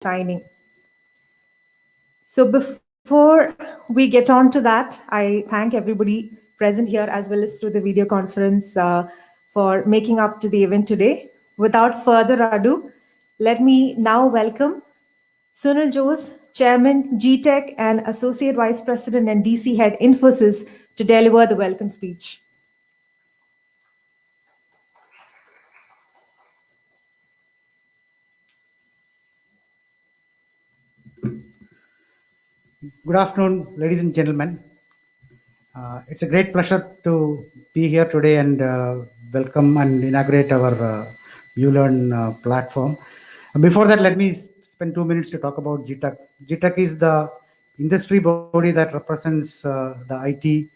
signing. So before we get on to that, I thank everybody present here as well as through the video conference for making up to the event today. Without further ado, let me now welcome Sunil Jose, Chairman, GTech and Associate Vice President and DC Head Infosys to deliver the welcome speech. Good afternoon, ladies and gentlemen. It's a great pleasure to be here today and welcome and inaugurate our 𝝁Learn platform. Before that, let me spend 2 minutes to talk about GTech. GTech is the industry body that represents the IT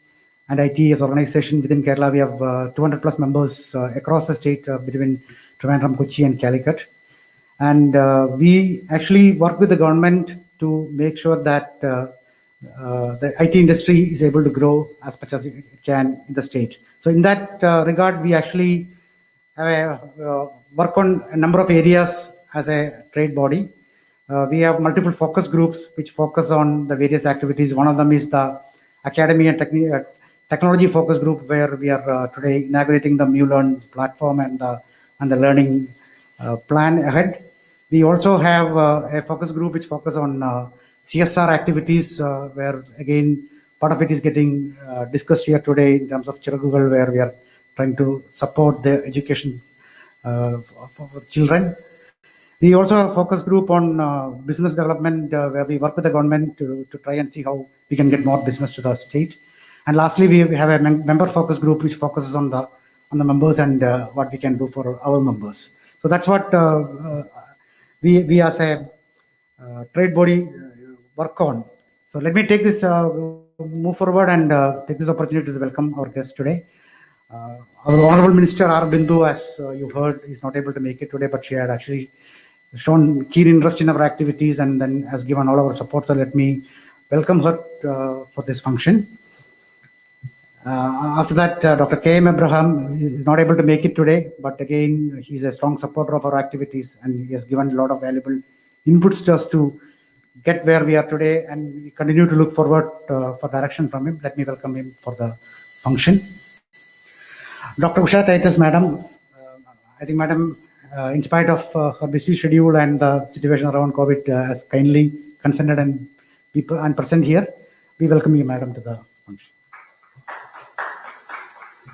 and ITES organization within Kerala. We have 200 plus members across the state between Trivandrum, Kochi and Calicut. And we actually work with the government to make sure that the IT industry is able to grow as much as it can in the state. So in that regard, we actually work on a number of areas as a trade body. We have multiple focus groups which focus on the various activities. One of them is the Academy and Technology Focus Group, where we are today inaugurating the 𝝁Learn platform and the learning plan ahead. We also have a focus group which focus on CSR activities, where again part of it is getting discussed here today in terms of Chiragugal, where we are trying to support the education for children. We also have a focus group on business development, where we work with the government to try and see how we can get more business to the state. And lastly, we have a member focus group which focuses on the members and what we can do for our members. So that's what we as a trade body work on. So let me take this, move forward and take this opportunity to welcome our guest today. Our Honorable Minister R. Bindu, as you heard, is not able to make it today, but she had actually shown keen interest in our activities and then has given all our support. So let me welcome her for this function. After that, Dr. K.M. Abraham is not able to make it today, but again, he's a strong supporter of our activities and he has given a lot of valuable inputs to us to get where we are today, and we continue to look forward for direction from him. Let me welcome him for the function. Dr. Usha Titus, Madam, I think Madam, in spite of her busy schedule and the situation around COVID, has kindly consented and present here. We welcome you, Madam, to the function.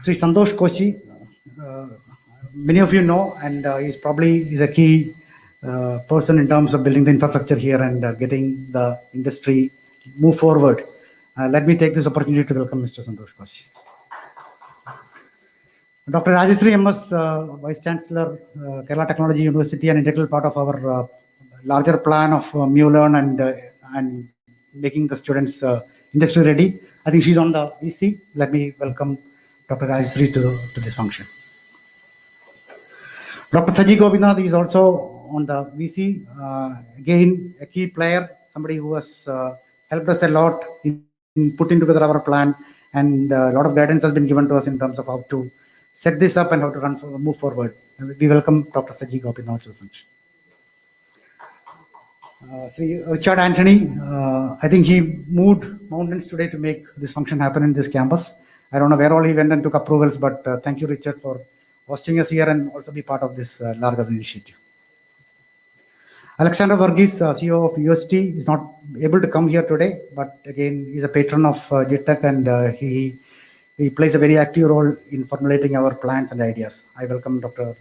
Sri Santosh Koshi, many of you know, and he's a key person in terms of building the infrastructure here and getting the industry move forward. Let me take this opportunity to welcome Mr. Santosh Koshi. Dr. Rajashree M.S., Vice Chancellor, Kerala Technology University, and integral part of our larger plan of 𝝁Learn and making the students industry ready. I think she's on the VC. Let me welcome Dr. Rajashree to this function. Dr. Saji Gobinath is also on the VC. Again, a key player, somebody who has helped us a lot in putting together our plan, and a lot of guidance has been given to us in terms of how to set this up and how to move forward. We welcome Dr. Saji Gobinath to the function. Sri Richard Anthony, I think he moved mountains today to make this function happen in this campus. I don't know where all he went and took approvals, but thank you, Richard, for hosting us here and also be part of this larger initiative. Alexander Varghese, CEO of UST, is not able to come here today, but again, he's a patron of GTech and he plays a very active role in formulating our plans and ideas. I welcome Dr.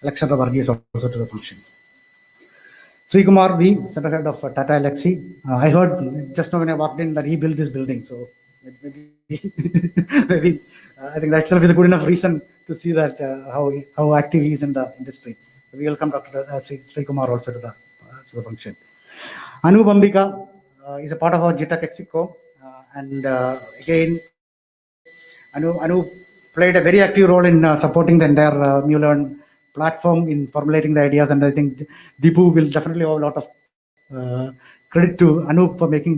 Alexander Varghese also to the function. Sri Kumar V, Center Head of Tata Elxsi. I heard just now when I walked in that he built this building, so maybe I think that itself is a good enough reason to see that how active he is in the industry. So we welcome Dr. Sri Kumar also to the function. Anu Bambika is a part of our GTech Execo, and again, Anu played a very active role in supporting the entire 𝝁Learn platform in formulating the ideas, and I think Deepu will definitely owe a lot of credit to Anup for making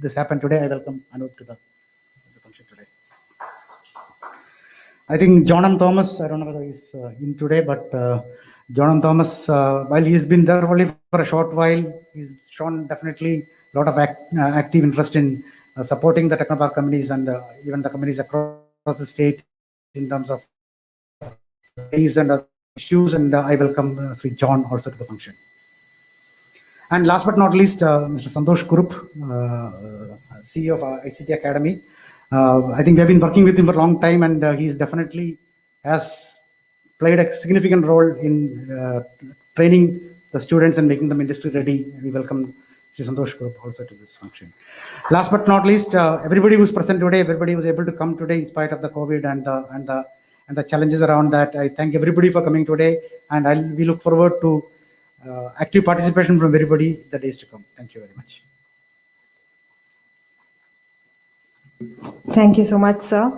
this happen today. I welcome Anup to the function today. I think John M. Thomas, I don't know whether he's in today, but John Thomas, while he's been there only for a short while, he's shown definitely a lot of active interest in supporting the technopark companies and even the companies across the state in terms of studies and other issues. And I welcome Sri John also to the function. And last but not least, Mr. Santosh Kurup, CEO of ICT Academy. I think we have been working with him for a long time, and he's definitely has played a significant role in training the students and making them industry ready. We welcome Sri Santosh Kurup also to this function. Last but not least, everybody who's present today, everybody was able to come today in spite of the COVID and the challenges around that. I thank everybody for coming today, and we look forward to active participation from everybody the days to come. Thank you very much. Thank you so much, sir.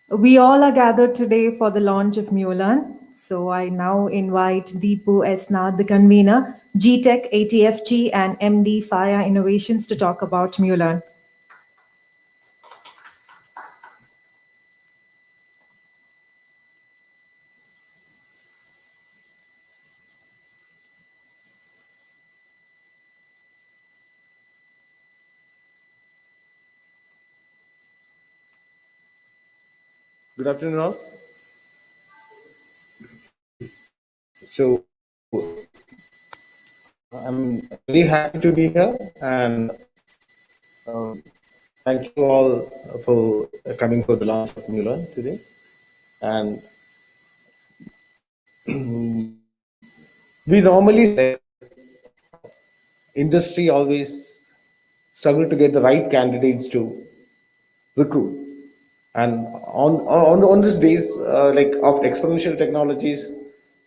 We all are gathered today for the launch of 𝝁Learn. So I now invite Deepu S. Nath, the convener, GTech, ATFG, and MD Fire Innovations to talk about 𝝁Learn. Good afternoon, all. So, I'm very happy to be here, and thank you all for coming for the launch of 𝝁Learn today. And we normally say industry always struggle to get the right candidates to recruit. And on these days, like of exponential technologies,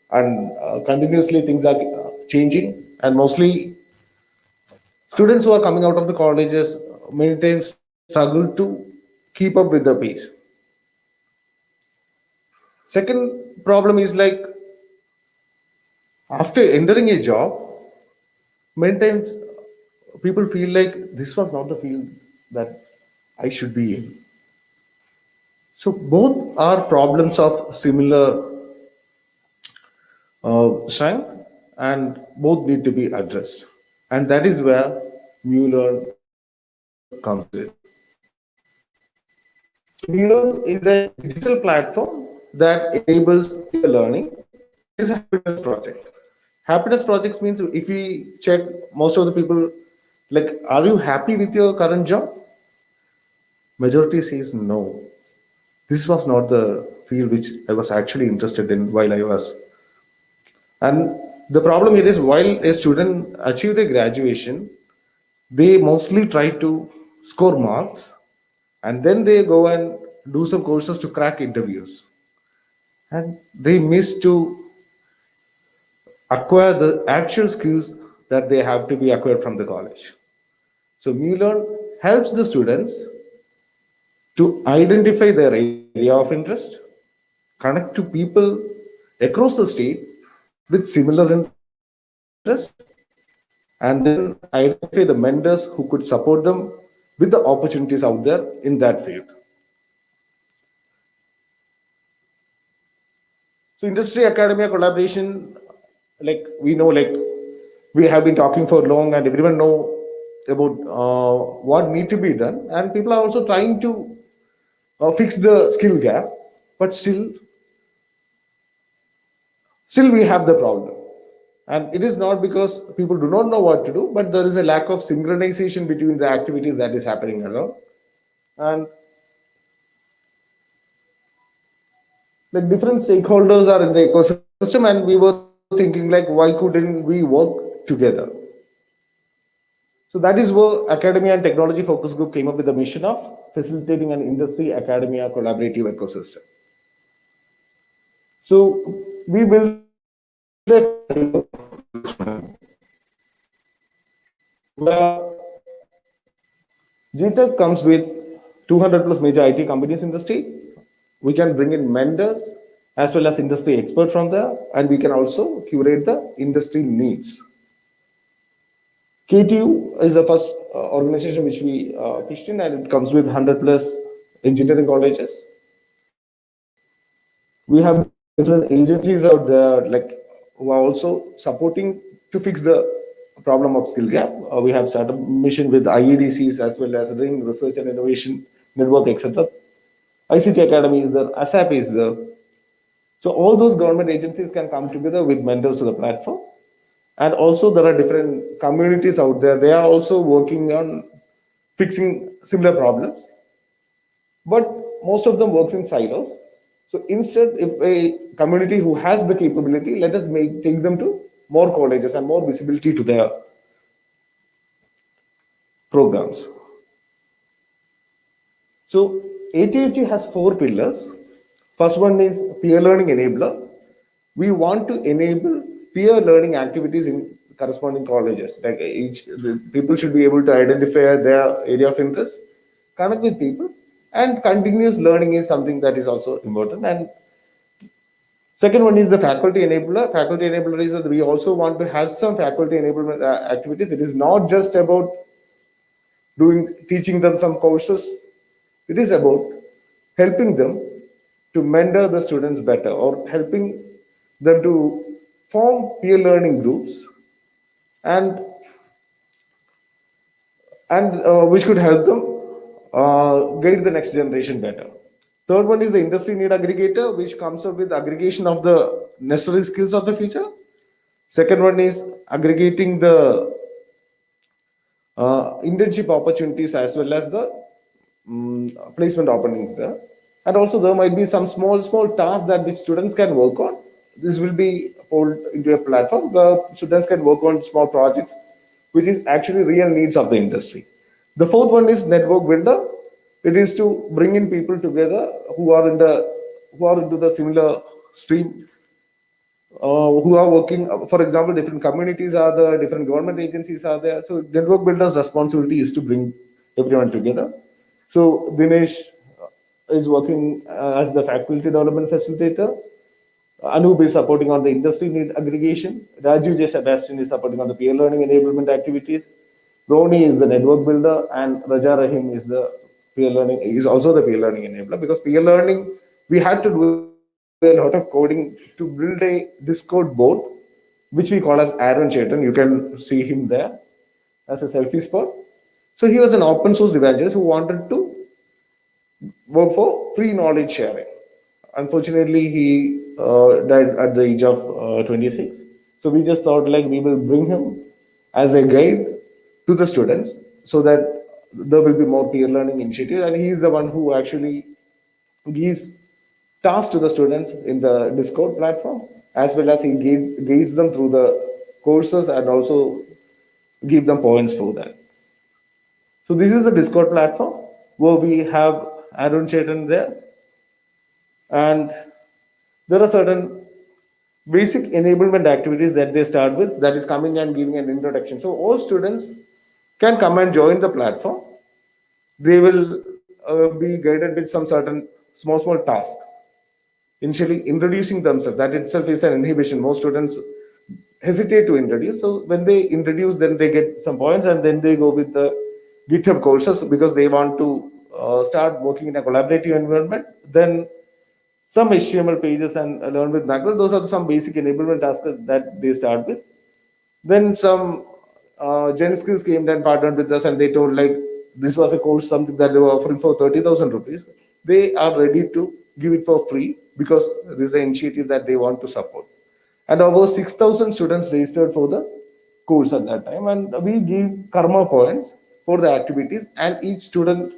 and continuously things are changing, and mostly students who are coming out of the colleges many times struggle to keep up with the pace. Second problem is like after entering a job, many times people feel like this was not the field that I should be in. So both are problems of similar strength, and both need to be addressed. And that is where 𝝁Learn comes in. 𝝁Learn is a digital platform that enables learning. It is a happiness project. Happiness projects means if we check most of the people, like, are you happy with your current job? Majority says no. This was not the field which I was actually interested in while I was. And the problem here is while a student achieve their graduation, they mostly try to score marks, and then they go and do some courses to crack interviews. And they miss to acquire the actual skills that they have to be acquired from the college. So 𝝁Learn helps the students to identify their area of interest, connect to people across the state with similar interest, and then identify the mentors who could support them with the opportunities out there in that field. So industry academia collaboration, like we know, like we have been talking for long, and everyone know about what need to be done, and people are also trying to fix the skill gap, but still we have the problem. And it is not because people do not know what to do, but there is a lack of synchronization between the activities that is happening around. And like different stakeholders are in the ecosystem, and we were thinking like, why couldn't we work together? So that is where Academia and Technology Focus Group came up with the mission of facilitating an industry academia collaborative ecosystem. So we built a where GTech comes with 200 plus major IT companies in the state. We can bring in mentors as well as industry experts from there, and we can also curate the industry needs. KTU is the first organization which we pitched in, and it comes with 100 plus engineering colleges. We have different agencies out there, like who are also supporting to fix the problem of skill gap. We have started mission with IEDCs as well as doing research and innovation network, etc. ICT Academy is there, ASAP is there. So all those government agencies can come together with mentors to the platform. And also there are different communities out there. They are also working on fixing similar problems. But most of them works in silos. So instead, if a community who has the capability, let us take them to more colleges and more visibility to their programs. So ATHG has 4 pillars. First one is peer learning enabler. We want to enable peer learning activities in corresponding colleges. Like the people should be able to identify their area of interest, connect with people, and continuous learning is something that is also important. And second one is the faculty enabler. Faculty enabler is that we also want to have some faculty enablement activities. It is not just about teaching them some courses. It is about helping them to mentor the students better, or helping them to form peer learning groups, and which could help them guide the next generation better. Third one is the industry need aggregator, which comes up with aggregation of the necessary skills of the future. Second one is aggregating the internship opportunities as well as the placement openings there. And also there might be some small tasks that which students can work on. This will be pulled into a platform where students can work on small projects, which is actually real needs of the industry. The fourth one is network builder. It is to bring in people together who are into the similar stream, who are working. For example, different communities are there, different government agencies are there. So network builder's responsibility is to bring everyone together. So Dinesh is working as the faculty development facilitator. Anup is supporting on the industry need aggregation. Raju J. Sebastian is supporting on the peer learning enablement activities. Roni is the network builder, and Raja Rahim is also the peer learning enabler, because peer learning, we had to do a lot of coding to build a Discord board, which we call as Aaron Chetan. You can see him there as a selfie spot. So he was an open source evangelist who wanted to work for free knowledge sharing. Unfortunately, he died at the age of 26. So we just thought like we will bring him as a guide to the students so that there will be more peer learning initiative. And he is the one who actually gives tasks to the students in the Discord platform, as well as he guides them through the courses and also give them points for that. So this is the Discord platform where we have Arun Chetan there, and there are certain basic enablement activities that they start with, that is coming and giving an introduction. So all students can come and join the platform. They will be guided with some certain small tasks. Initially introducing themselves, that itself is an inhibition. Most students hesitate to introduce. So when they introduce, then they get some points, and then they go with the GitHub courses because they want to start working in a collaborative environment. Then some HTML pages and learn with macro. Those are some basic enablement tasks that they start with. Then some Gen Skills came and partnered with us, and they told like this was a course, something that they were offering for 30,000 rupees. They are ready to give it for free because this is an initiative that they want to support. And over 6,000 students registered for the course at that time, and we give karma points for the activities, and each student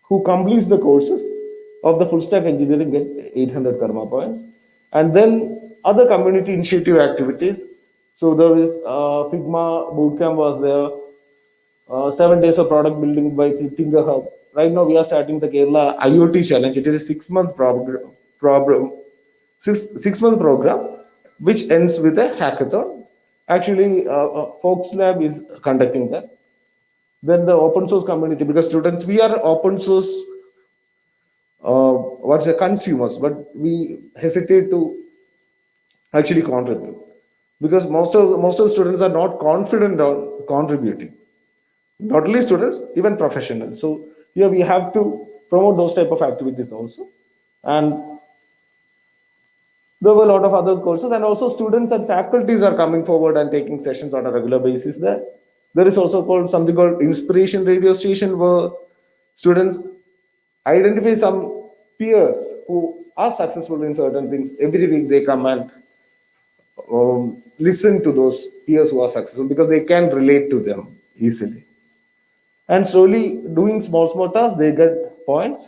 who completes the courses of the full stack engineering get 800 karma points. And then other community initiative activities. So there is Figma bootcamp was there, 7 days of product building by Finger Hub. Right now we are starting the Kerala IoT challenge. It is a 6-month six-month program, which ends with a hackathon. Actually, Fox Lab is conducting that. Then the open source community, because students, we are open source what's the consumers, but we hesitate to actually contribute because most of the students are not confident on contributing. Not only students, even professionals. So here we have to promote those type of activities also. And There were a lot of other courses, and also students and faculties are coming forward and taking sessions on a regular basis there. There is also called something called inspiration radio station, where students identify some peers who are successful in certain things. Every week they come and listen to those peers who are successful because they can relate to them easily. And slowly doing small tasks, they get points,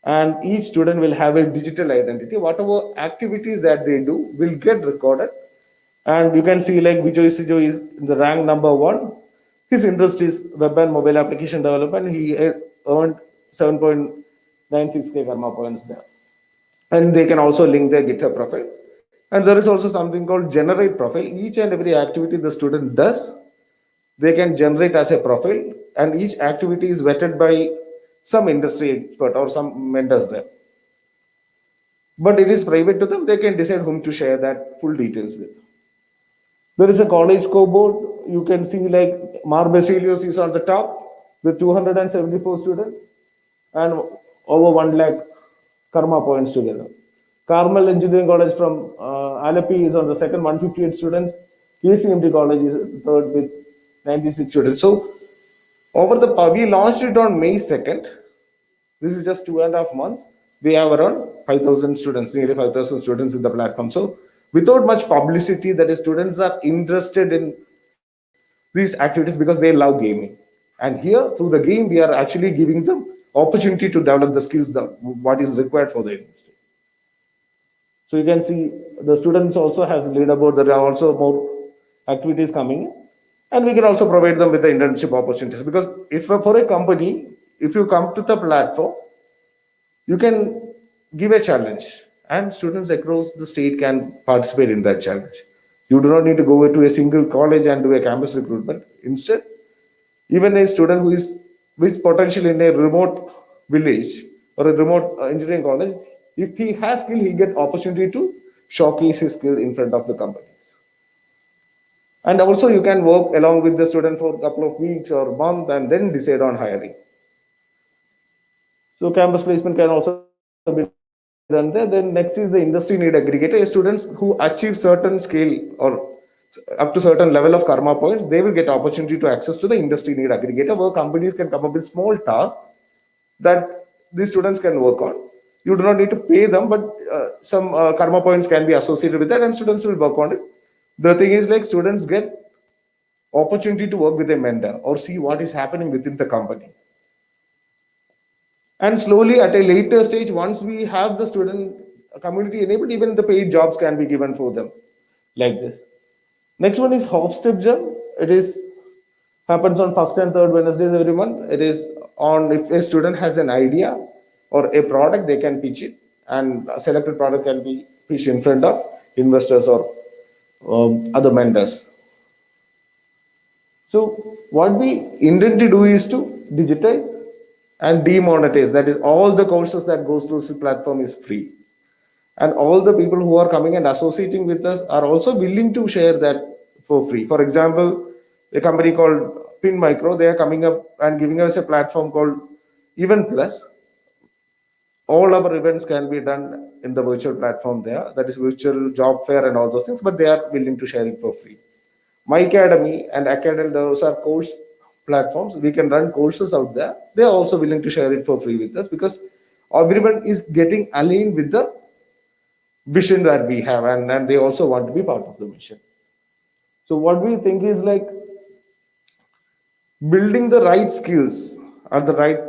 and each student will have a digital identity. Whatever activities that they do will get recorded, and you can see like Vijay Sijo is in the rank number 1. His interest is web and mobile application development. He earned 7.96k karma points there, and they can also link their GitHub profile. And there is also something called generate profile. Each and every activity the student does, they can generate as a profile, and each activity is vetted by some industry expert or some mentors there. But it is private to them. They can decide whom to share that full details with. There is a college scoreboard. You can see like Mar Basilios is on the top with 274 students and over 1 lakh karma points together. Carmel Engineering College from Alapi is on the second, 158 students. KCMT College is third with 96 students. So we launched it on May 2nd. This is just 2.5 months. We have around 5,000 students, nearly 5,000 students in the platform. So without much publicity, that is, students are interested in these activities because they love gaming. And here, through the game, we are actually giving them opportunity to develop the skills, what is required for the industry. So you can see the students also has leaderboard. There are also more activities coming in. And we can also provide them with the internship opportunities, because if for a company, if you come to the platform, you can give a challenge and students across the state can participate in that challenge. You do not need to go to a single college and do a campus recruitment. Instead, even a student who is with potential in a remote village or a remote engineering college, if he has skill, he get opportunity to showcase his skill in front of the companies. And also you can work along with the student for a couple of weeks or month and then decide on hiring. So campus placement can also be done there. Then next is the industry need aggregator. Students who achieve certain scale or up to certain level of karma points, they will get opportunity to access to the industry need aggregator, where companies can come up with small tasks that these students can work on. You do not need to pay them, but some karma points can be associated with that, and students will work on it. The thing is, like, students get opportunity to work with a mentor or see what is happening within the company. And slowly at a later stage, once we have the student community enabled, even the paid jobs can be given for them like this. Next one is Hopstep Gem. It is happens on first and third Wednesdays every month. It is on, if a student has an idea or a product, they can pitch it, and a selected product can be pitched in front of investors or other mentors. So what we intend to do is to digitize and demonetize. That is, all the courses that goes through this platform is free, and all the people who are coming and associating with us are also willing to share that for free. For example, a company called Pin Micro, they are coming up and giving us a platform called Event Plus. All our events can be done in the virtual platform there, that is virtual job fair and all those things, but they are willing to share it for free. My Academy and Academy, those are course platforms. We can run courses out there. They are also willing to share it for free with us, because everyone is getting aligned with the vision that we have, and they also want to be part of the mission. So what we think is, like, building the right skills at the right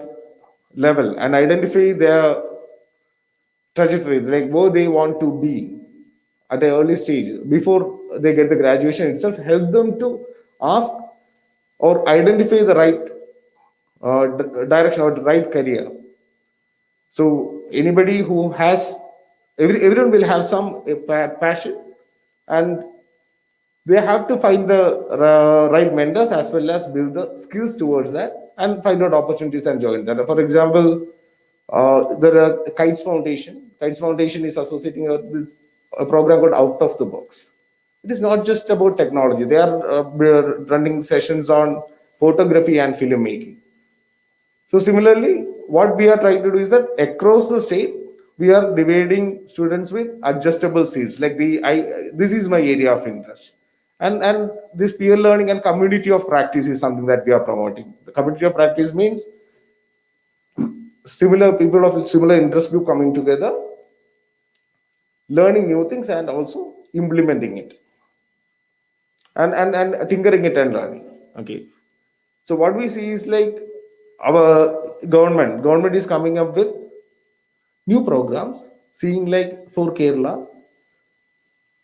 level and identify their trajectory, like where they want to be at an early stage before they get the graduation itself, help them to ask or identify the right direction or the right career. So anybody who has, everyone will have some passion, and they have to find the right mentors as well as build the skills towards that and find out opportunities and join that. For example, there are Kites Foundation. Kites Foundation is associating with a program called Out of the Box. It is not just about technology. They are running sessions on photography and filmmaking. So similarly, what we are trying to do is that across the state, we are dividing students with adjustable seats. Like this is my area of interest, and this peer learning and community of practice is something that we are promoting. The community of practice means similar people of similar interest group coming together, learning new things, and also implementing it, and tinkering it and learning. Okay. So what we see is like our government is coming up with new programs, seeing like for Kerala,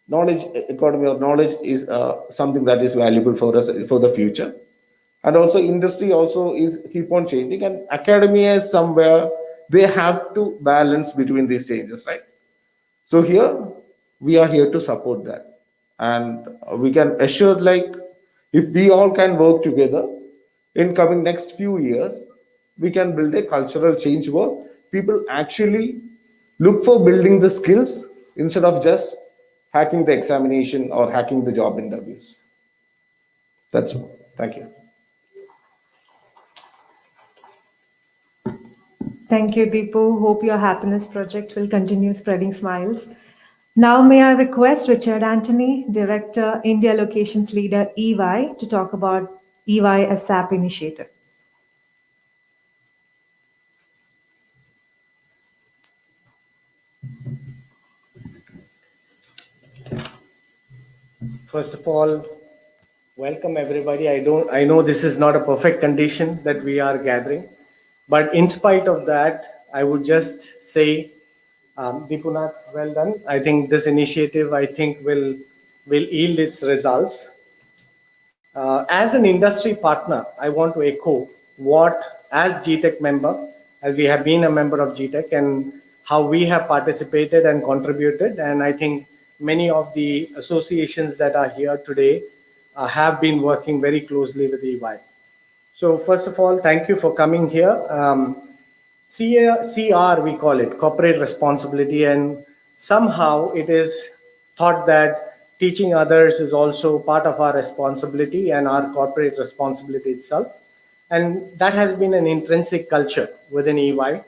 knowledge economy or knowledge is something that is valuable for us for the future. And also industry also is keep on changing, and academia is somewhere they have to balance between these changes, right? So here we are here to support that, and we can assure like if we all can work together in coming next few years, we can build a cultural change where people actually look for building the skills instead of just hacking the examination or hacking the job interviews. That's all. Thank you. Thank you, Deepu. Hope your happiness project will continue spreading smiles. Now, may I request Richard Anthony, Director, India Locations Leader, EY, to talk about EY as SAP initiative. First of all, welcome everybody. I know this is not a perfect condition that we are gathering, but in spite of that, I would just say, Deepunath, well done. I think this initiative, will yield its results. As an industry partner, I want to echo what, as GTEC member, as we have been a member of GTEC, and how we have participated and contributed. And I think many of the associations that are here today have been working very closely with EY. So first of all, thank you for coming here. CR, we call it, corporate responsibility, and somehow it is thought that teaching others is also part of our responsibility and our corporate responsibility itself. And that has been an intrinsic culture within EY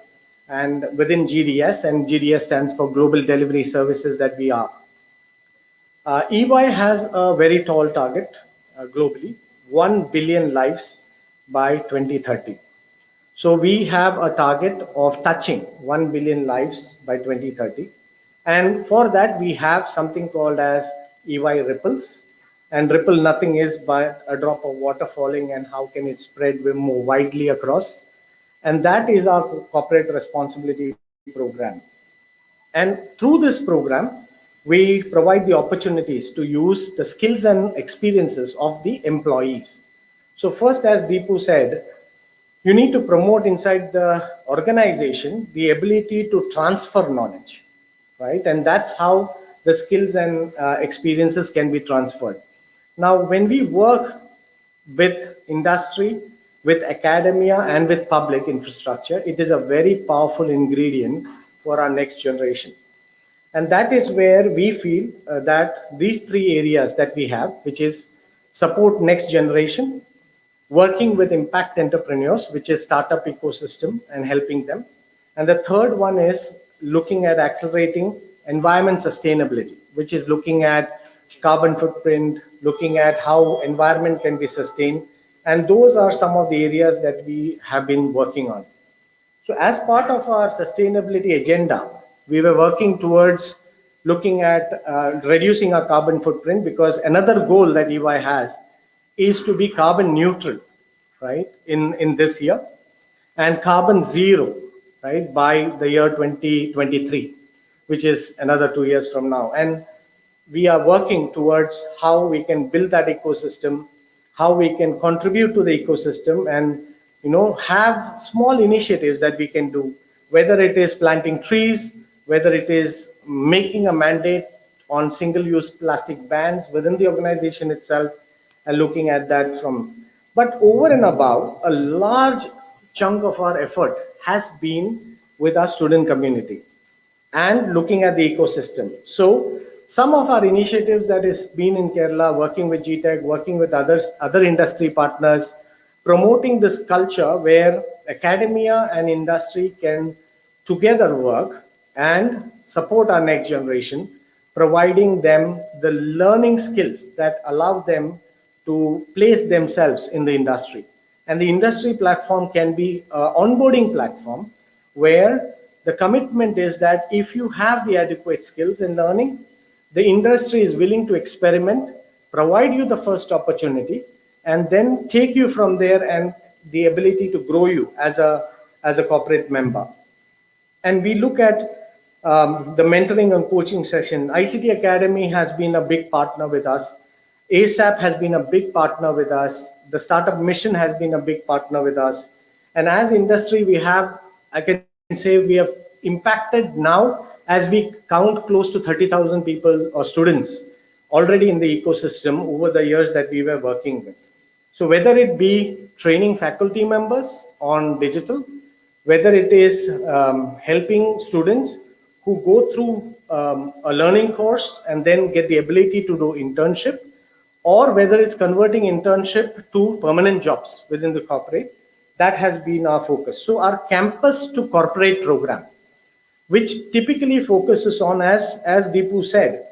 and within GDS, and GDS stands for Global Delivery Services that we are. EY has a very tall target globally, 1 billion lives by 2030. So we have a target of touching 1 billion lives by 2030. And for that, we have something called as EY ripples. And ripple nothing is but a drop of water falling, and how can it spread more widely across. And that is our corporate responsibility program. And through this program, we provide the opportunities to use the skills and experiences of the employees. So first, as Deepu said, you need to promote inside the organization the ability to transfer knowledge, right? And that's how the skills and experiences can be transferred. Now, when we work with industry, with academia, and with public infrastructure, it is a very powerful ingredient for our next generation. And that is where we feel that these three areas that we have, which is support next generation, working with impact entrepreneurs, which is startup ecosystem and helping them. And the third one is looking at accelerating environment sustainability, which is looking at carbon footprint, looking at how environment can be sustained. And those are some of the areas that we have been working on. So as part of our sustainability agenda, we were working towards looking at reducing our carbon footprint, because another goal that EY has is to be carbon neutral, right, in this year, and carbon zero, right, by the year 2023, which is another 2 years from now. And we are working towards how we can build that ecosystem, how we can contribute to the ecosystem, and have small initiatives that we can do, whether it is planting trees, whether it is making a mandate on single-use plastic bans within the organization itself, and looking at that from. But over and above, a large chunk of our effort has been with our student community and looking at the ecosystem. So some of our initiatives that has been in Kerala, working with GTEC, working with other industry partners, promoting this culture where academia and industry can together work and support our next generation, providing them the learning skills that allow them to place themselves in the industry. And the industry platform can be an onboarding platform where the commitment is that if you have the adequate skills in learning, the industry is willing to experiment, provide you the first opportunity, and then take you from there and the ability to grow you as a corporate member. And we look at the mentoring and coaching session. ICT Academy has been a big partner with us. ASAP has been a big partner with us. The Startup Mission has been a big partner with us. And as industry, we have, I can say we have impacted now, as we count, close to 30,000 people or students already in the ecosystem over the years that we were working with. So whether it be training faculty members on digital, whether it is helping students who go through a learning course and then get the ability to do internship, or whether it's converting internship to permanent jobs within the corporate, that has been our focus. So our campus to corporate program, which typically focuses on, as Deepu said,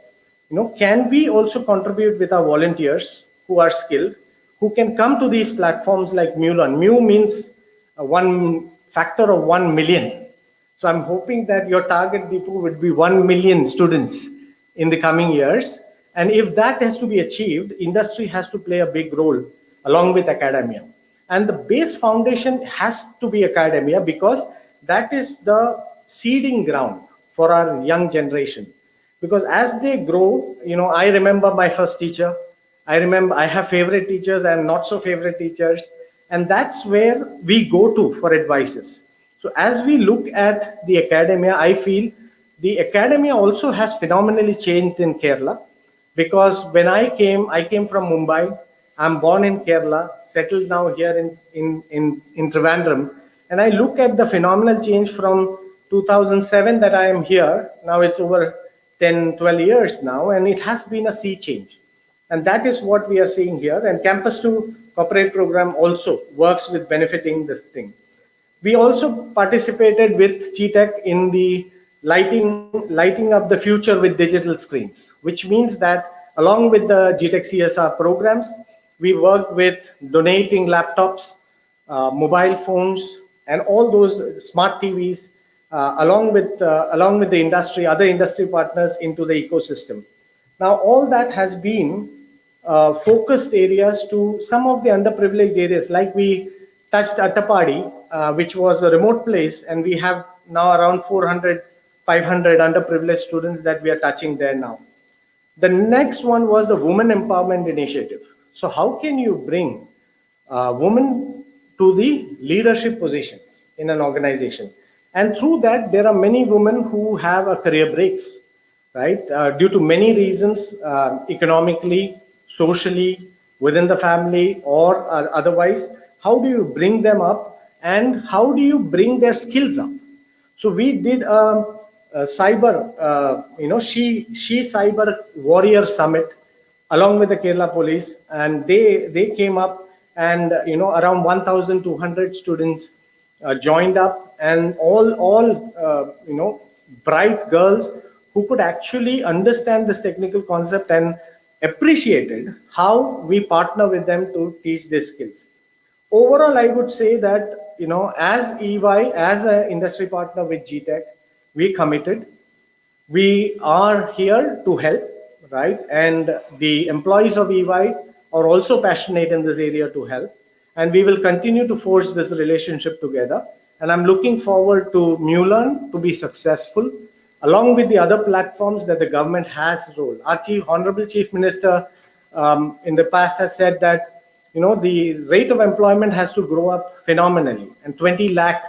can we also contribute with our volunteers who are skilled, who can come to these platforms like 𝝁Learn. 𝝁 means one factor of 1 million. So I'm hoping that your target, Deepu, would be 1 million students in the coming years. And if that has to be achieved, industry has to play a big role along with academia. And the base foundation has to be academia, because that is the seeding ground for our young generation. Because as they grow, I remember my first teacher. I have favorite teachers and not so favorite teachers. And that's where we go to for advices. So as we look at the academia, I feel the academia also has phenomenally changed in Kerala. Because when I came from Mumbai. I'm born in Kerala, settled now here in Trivandrum. And I look at the phenomenal change from 2007 that I am here. Now it's over 10, 12 years now, and it has been a sea change. And that is what we are seeing here. And Campus to Corporate program also works with benefiting this thing. We also participated with GTech in the lighting up the future with digital screens, which means that along with the GTech CSR programs, we worked with donating laptops, mobile phones, and all those smart TVs, along with the industry, other industry partners into the ecosystem. Now, all that has been focused areas to some of the underprivileged areas, like we touched Attapadi, which was a remote place, and we have now around 400, 500 underprivileged students that we are touching there now. The next one was the Women Empowerment Initiative. So how can you bring women to the leadership positions in an organization? And through that, there are many women who have a career breaks, right? Due to many reasons, economically, socially, within the family, or otherwise. How do you bring them up, and how do you bring their skills up? So we did a cyber, she cyber warrior summit along with the Kerala police, and they came up, and around 1,200 students joined up, and all bright girls who could actually understand this technical concept and appreciated how we partner with them to teach these skills. Overall, I would say that as EY, as an industry partner with GTech, we committed. We are here to help, right? And the employees of EY are also passionate in this area to help. And we will continue to forge this relationship together. And I'm looking forward to 𝝁Learn to be successful, along with the other platforms that the government has rolled. Our Honorable Chief Minister in the past has said that the rate of employment has to grow up phenomenally, and 20 lakh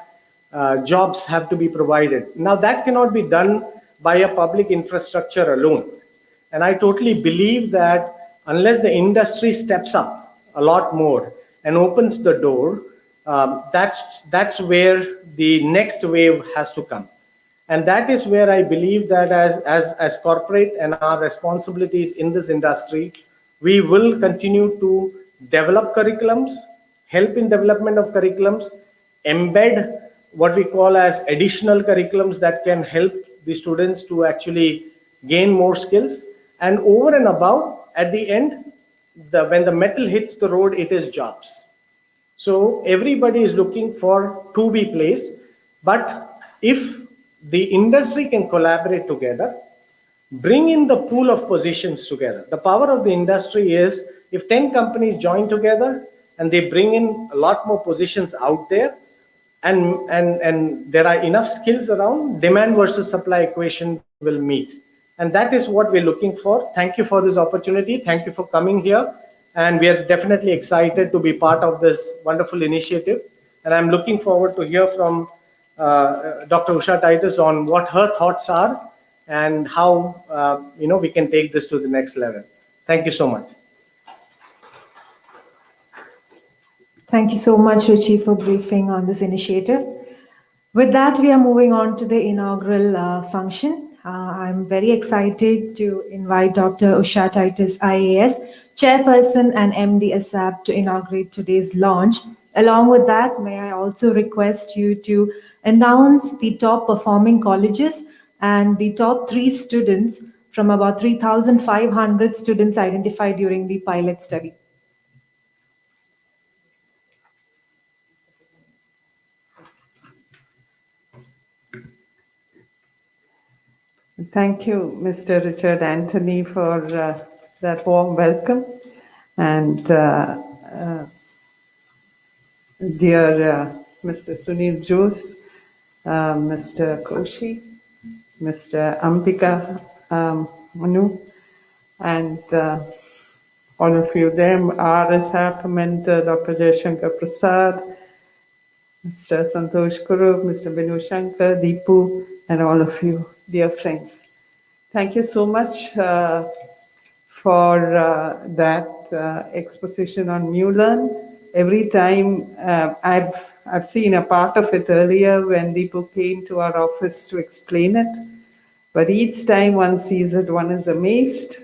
jobs have to be provided. Now that cannot be done by a public infrastructure alone. And I totally believe that unless the industry steps up a lot more and opens the door, that's where the next wave has to come. And that is where I believe that as corporate and our responsibilities in this industry, we will continue to develop curriculums, help in development of curriculums, embed what we call as additional curriculums that can help the students to actually gain more skills. And over and above, at the end, when the metal hits the road, it is jobs. So everybody is looking for to be placed, but if the industry can collaborate together, bring in the pool of positions together. The power of the industry is if 10 companies join together and they bring in a lot more positions out there, and there are enough skills around, demand versus supply equation will meet. And that is what we're looking for. Thank you for this opportunity. Thank you for coming here. And we are definitely excited to be part of this wonderful initiative. And I'm looking forward to hear from Dr. Usha Titus on what her thoughts are and how we can take this to the next level. Thank you so much. Thank you so much, Ruchi, for briefing on this initiative. With that, we are moving on to the inaugural function. I'm very excited to invite Dr. Usha Titus, IAS, Chairperson and MD ASAP, to inaugurate today's launch. Along with that, may I also request you to announce the top performing colleges and the top 3 students from about 3,500 students identified during the pilot study. Thank you, Mr. Richard Anthony, for that warm welcome. And dear Mr. Sunil Jose, Mr. Koshi, Mr. Ambika Manu, and all of you there, RSAP mentor, Dr. Jayashankar Prasad, Mr. Santosh Kurup, Mr. Binu Shankar, Deepu, and all of you, dear friends. Thank you so much for that exposition on 𝝁Learn. Every time I've seen a part of it earlier when Deepu came to our office to explain it, but each time one sees it, one is amazed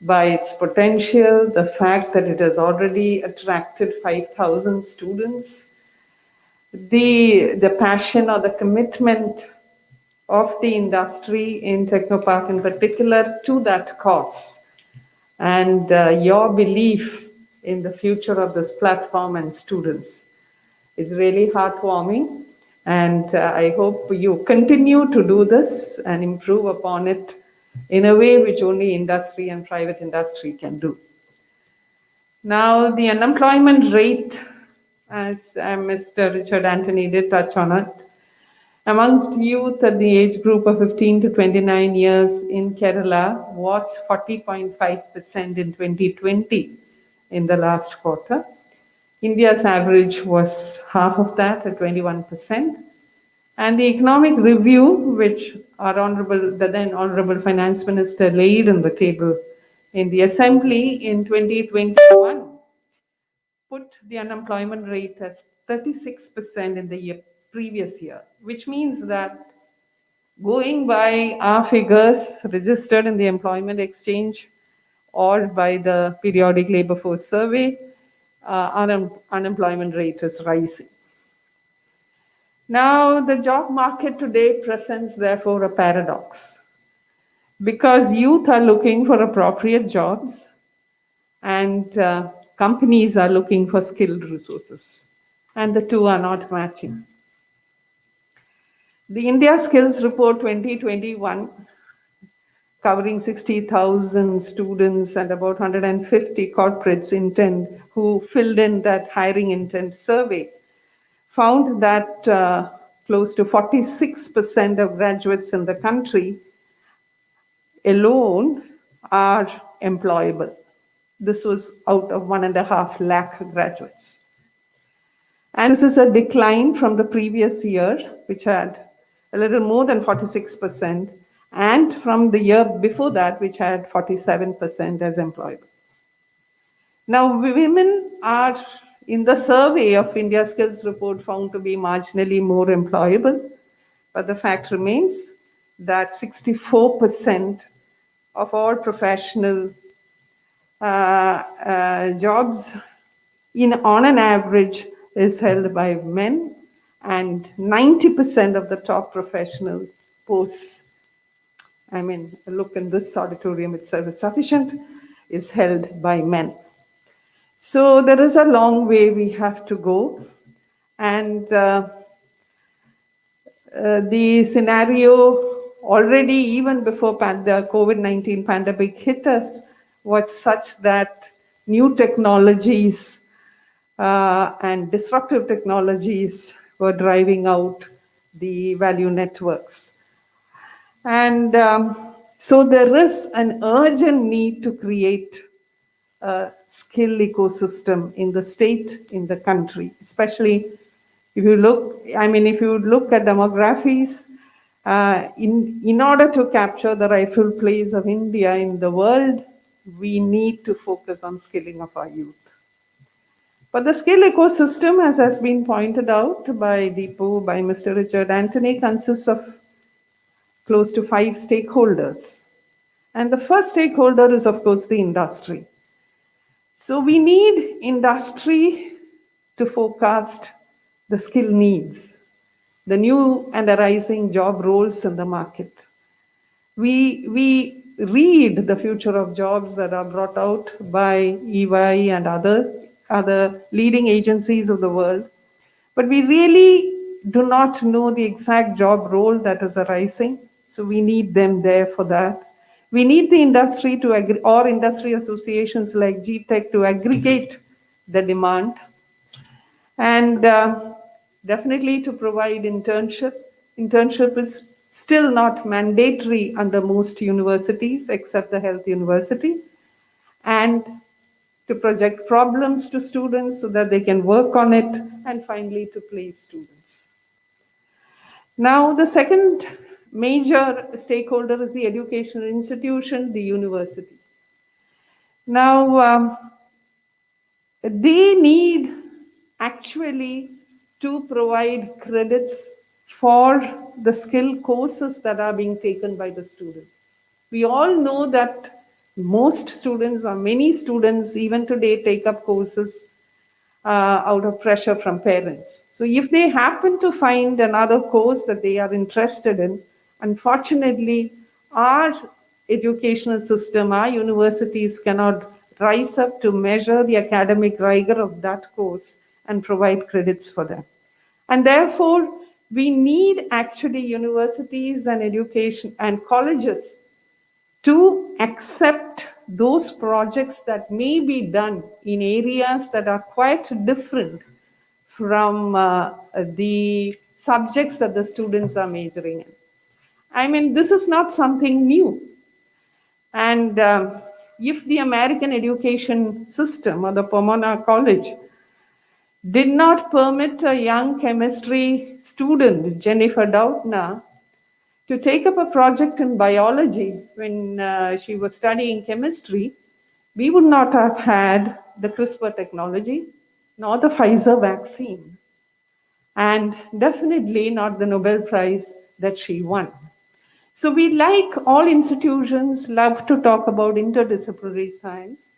by its potential, the fact that it has already attracted 5,000 students, the passion or the commitment of the industry in Technopark in particular to that cause, and your belief in the future of this platform and students. It's really heartwarming, and I hope you continue to do this and improve upon it in a way which only industry and private industry can do. Now, the unemployment rate, as Mr. Richard Anthony did touch on it, amongst youth at the age group of 15 to 29 years in Kerala was 40.5% in 2020 in the last quarter. India's average was half of that at 21%. And the economic review, which the then Honorable Finance Minister laid on the table in the Assembly in 2021, put the unemployment rate as 36% in the previous year, which means that going by our figures registered in the Employment Exchange or by the Periodic Labor Force Survey, our unemployment rate is rising. Now, the job market today presents, therefore, a paradox, because youth are looking for appropriate jobs and companies are looking for skilled resources, and the two are not matching. The India Skills Report 2021, covering 60,000 students and about 150 corporates who filled in that hiring intent survey, found that close to 46% of graduates in the country alone are employable. This was out of 1.5 lakh graduates. And this is a decline from the previous year, which had a little more than 46%, and from the year before that, which had 47% as employable. Now, women are, in the survey of India Skills Report, found to be marginally more employable, but the fact remains that 64% of all professional jobs on an average is held by men, and 90% of the top professional posts I mean, look in this auditorium itself is sufficient, is held by men. So there is a long way we have to go. And the scenario already, even before the COVID-19 pandemic hit us, was such that new technologies and disruptive technologies were driving out the value networks. And so there is an urgent need to create a skill ecosystem in the state, in the country, especially if you look, I mean, if you look at demographies, in order to capture the rightful place of India in the world, we need to focus on skilling of our youth. But the skill ecosystem, as has been pointed out by Deepu, by Mr. Richard Anthony, consists of close to 5 stakeholders. And the first stakeholder is, of course, the industry. So we need industry to forecast the skill needs, the new and arising job roles in the market. We read the future of jobs that are brought out by EY and other leading agencies of the world, but we really do not know the exact job role that is arising. So we need them there for that. We need the industry to or industry associations like GTech to aggregate the demand, and definitely to provide internship. Internship is still not mandatory under most universities except the health university, and to project problems to students so that they can work on it, and finally to place students. Now, the second major stakeholder is the educational institution, the university. Now, they need actually to provide credits for the skill courses that are being taken by the students. We all know that most students, or many students even today, take up courses out of pressure from parents. So if they happen to find another course that they are interested in, unfortunately, our educational system, our universities cannot rise up to measure the academic rigor of that course and provide credits for them. And therefore, we need actually universities and education and colleges to accept those projects that may be done in areas that are quite different from the subjects that the students are majoring in. I mean, this is not something new. And if the American education system or the Pomona College did not permit a young chemistry student, Jennifer Doudna, to take up a project in biology when she was studying chemistry, we would not have had the CRISPR technology, nor the Pfizer vaccine, and definitely not the Nobel Prize that she won. So we, like all institutions, love to talk about interdisciplinary science.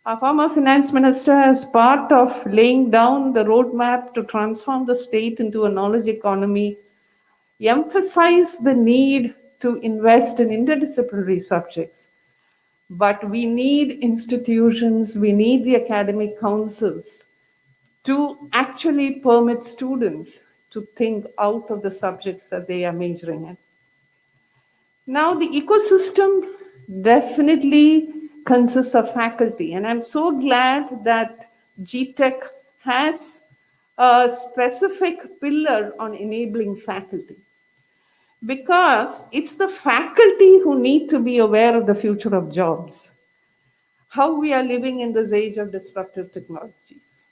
Our former finance minister, as part of laying down the roadmap to transform the state into a knowledge economy, emphasized the need to invest in interdisciplinary subjects. But we need institutions, we need the academic councils to actually permit students to think out of the subjects that they are majoring in. Now, the ecosystem definitely consists of faculty, and I'm so glad that GTech has a specific pillar on enabling faculty, because it's the faculty who need to be aware of the future of jobs, how we are living in this age of disruptive technologies.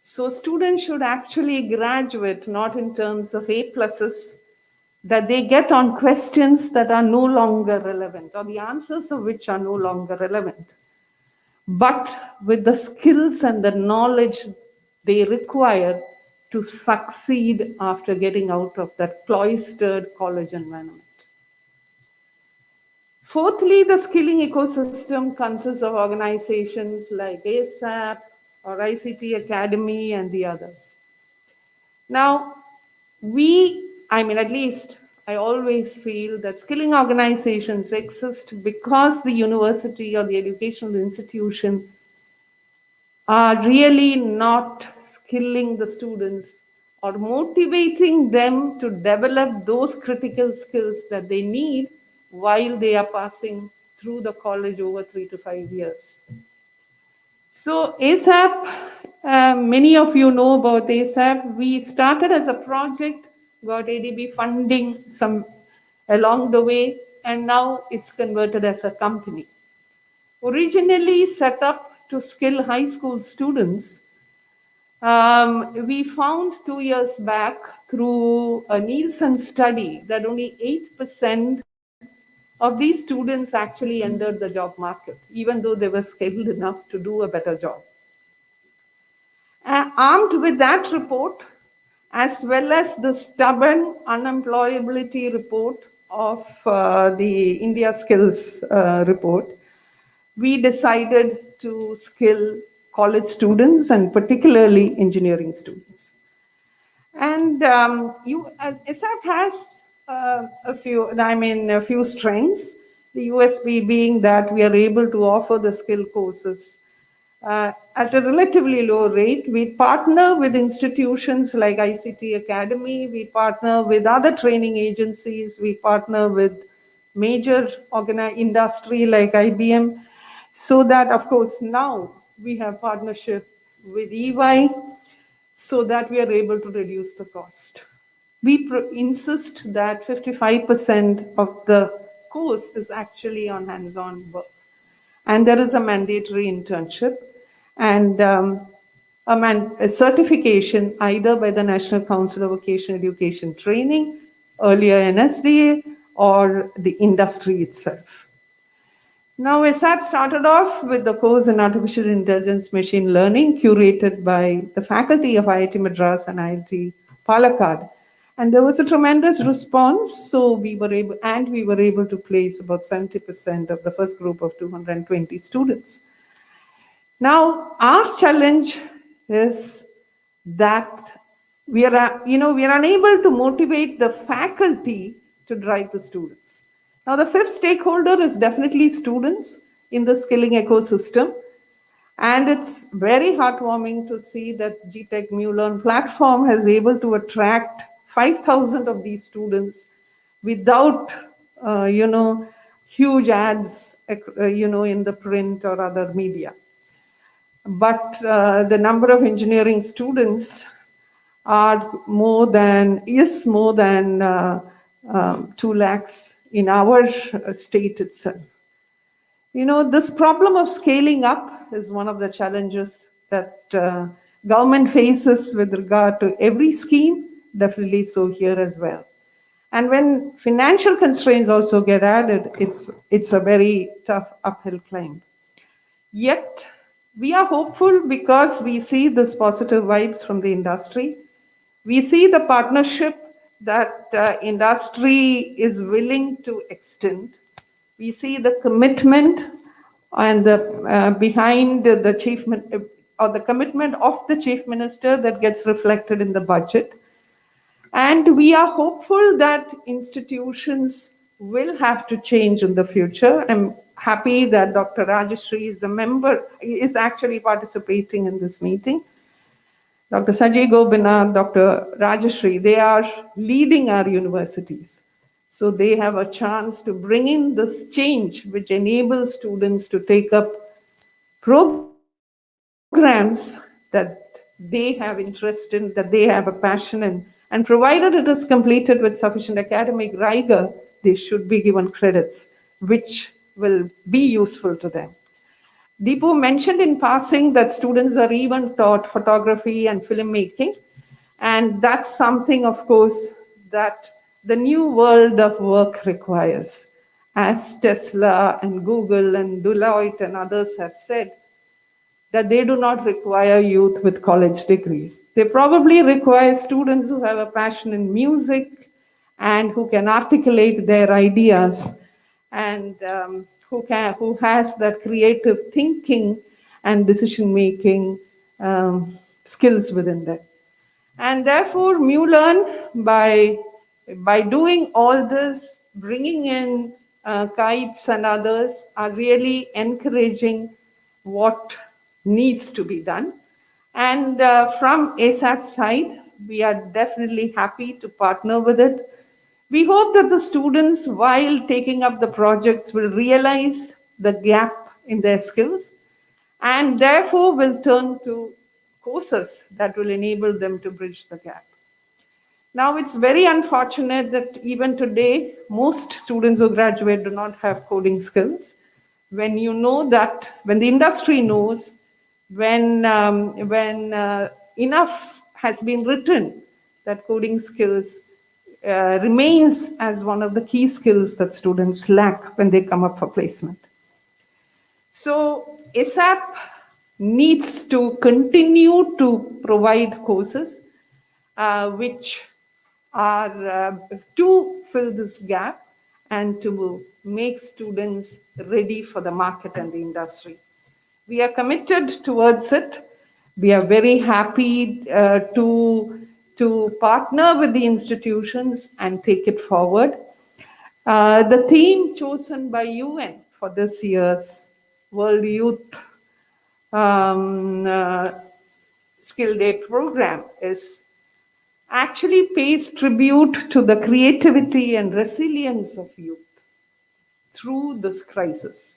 So students should actually graduate not in terms of A pluses that they get on questions that are no longer relevant, or the answers of which are no longer relevant, but with the skills and the knowledge they require to succeed after getting out of that cloistered college environment. Fourthly, the skilling ecosystem consists of organizations like ASAP or ICT Academy and the others. Now, at least I always feel that skilling organizations exist because the university or the educational institution are really not skilling the students or motivating them to develop those critical skills that they need while they are passing through the college over 3 to 5 years. So ASAP, many of you know about ASAP. We started as a project, got ADB funding some along the way, and now it's converted as a company. Originally set up to skill high school students, we found 2 years back through a Nielsen study that only 8% of these students actually entered the job market, even though they were skilled enough to do a better job. Armed with that report, as well as the stubborn unemployability report of the India Skills report, we decided to skill college students and particularly engineering students. And ISAP has a few strengths. The USP being that we are able to offer the skill courses at a relatively low rate. We partner with institutions like ICT Academy. We partner with other training agencies. We partner with major industry like IBM. So that, of course, now we have partnership with EY so that we are able to reduce the cost. We insist that 55% of the course is actually on hands-on work. And there is a mandatory internship and a certification either by the National Council of Vocational Education Training, earlier NSDA, or the industry itself. Now, ISAP started off with the course in Artificial Intelligence Machine Learning, curated by the faculty of IIT Madras and IIT Palakkad. And there was a tremendous response, so we were able to place about 70% of the first group of 220 students. Now, our challenge is that we are unable to motivate the faculty to drive the students. Now, the fifth stakeholder is definitely students in the skilling ecosystem. And it's very heartwarming to see that GTech @𝝁Learn platform has able to attract 5,000 of these students without, huge ads, in the print or other media. But the number of engineering students is more than 2 lakhs in our state itself. This problem of scaling up is one of the challenges that government faces with regard to every scheme, definitely so here as well. And when financial constraints also get added, it's a very tough uphill climb. Yet, we are hopeful because we see this positive vibes from the industry. We see the partnership that industry is willing to extend. We see the commitment and the behind the chief or the commitment of the chief minister that gets reflected in the budget. And we are hopeful that institutions will have to change in the future. I'm happy that Dr. Rajeshri is actually participating in this meeting. Dr. Sajay Gobina, Dr. Rajeshri, they are leading our universities. So they have a chance to bring in this change which enables students to take up programs that they have interest in, that they have a passion in, and provided it is completed with sufficient academic rigor, they should be given credits which will be useful to them. Deepu mentioned in passing that students are even taught photography and filmmaking, and that's something, of course, that the new world of work requires. As Tesla and Google and Deloitte and others have said, that they do not require youth with college degrees. They probably require students who have a passion in music and who can articulate their ideas and who has that creative thinking and decision-making skills within them. And therefore, 𝝁Learn, by by doing all this, bringing in kites and others are really encouraging what needs to be done. And from ASAP's side, we are definitely happy to partner with it. We hope that the students, while taking up the projects, will realize the gap in their skills and therefore will turn to courses that will enable them to bridge the gap. Now, it's very unfortunate that even today, most students who graduate do not have coding skills. When you know that, when the industry knows, when enough has been written that coding skills remains as one of the key skills that students lack when they come up for placement. So ASAP needs to continue to provide courses which are to fill this gap and to make students ready for the market and the industry. We are committed towards it. We are very happy to partner with the institutions and take it forward. The theme chosen by UN for this year's World Youth Skill Day program actually pays tribute to the creativity and resilience of youth through this crisis.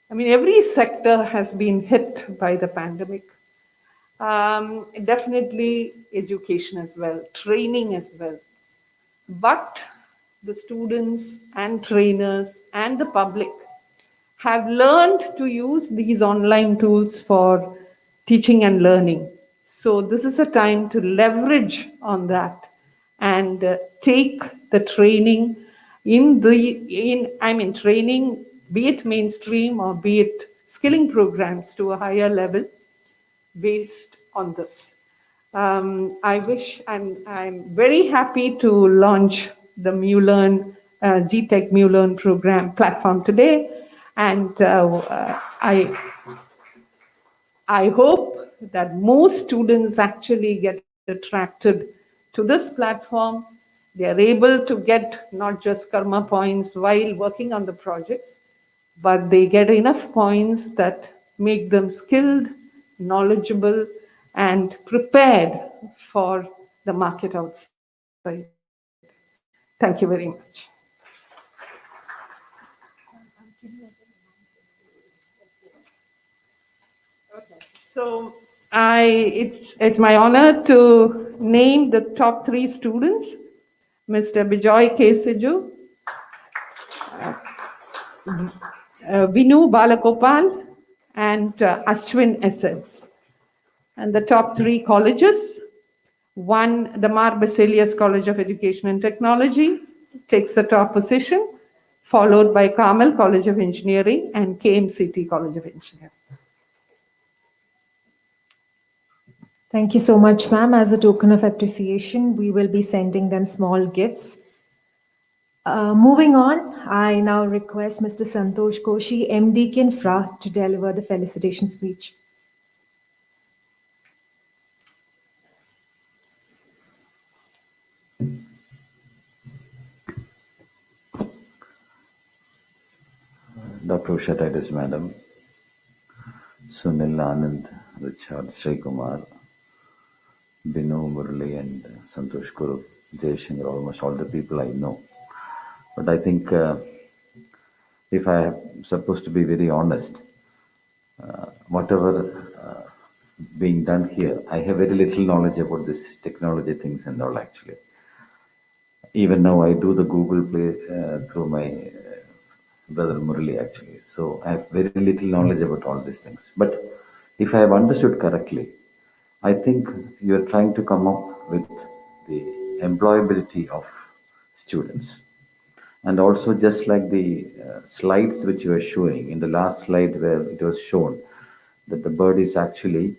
I mean, every sector has been hit by the pandemic. Definitely education as well, training as well. But the students and trainers and the public have learned to use these online tools for teaching and learning. So this is a time to leverage on that and take the training training, be it mainstream or be it skilling programs to a higher level based on this. I'm very happy to launch the 𝝁Learn, GTech 𝝁Learn program platform today. And I hope that most students actually get attracted to this platform. They are able to get not just karma points while working on the projects, but they get enough points that make them skilled, knowledgeable, and prepared for the market outside. Thank you very much. So it's my honor to name the top 3 students: Mr. Bijoy K. Siju, Vinu Balagopal, and Ashwin SS. And the top 3 colleges: one, the Mar Baselius College of Education and Technology takes the top position, followed by Carmel College of Engineering and KMCT College of Engineering. Thank you so much, ma'am. As a token of appreciation, we will be sending them small gifts. Moving on, I now request Mr. Santosh Koshi, MD Kinfra, to deliver the felicitation speech. Dr. Usha Titus, Madam, Sunil, Anand, Richard, Sri Kumar, Binu, Murali, and Santosh Guru, Jayashankar, almost all the people I know. But I think if I am supposed to be very honest, whatever being done here, I have very little knowledge about this technology things and all actually. Even now I do the Google Play through my brother Murali actually. So I have very little knowledge about all these things. But if I have understood correctly, I think you are trying to come up with the employability of students. And also just like the slides which you were showing, in the last slide where it was shown that the bird is actually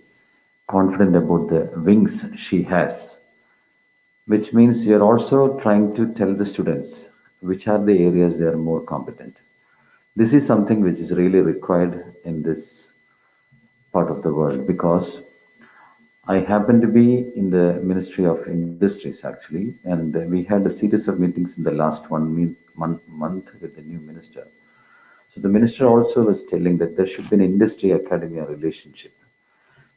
confident about the wings she has, which means you're also trying to tell the students which are the areas they are more competent. This is something which is really required in this part of the world, because I happened to be in the Ministry of Industries actually, and we had a series of meetings in the last month with the new minister. So the minister also was telling that there should be an industry academia relationship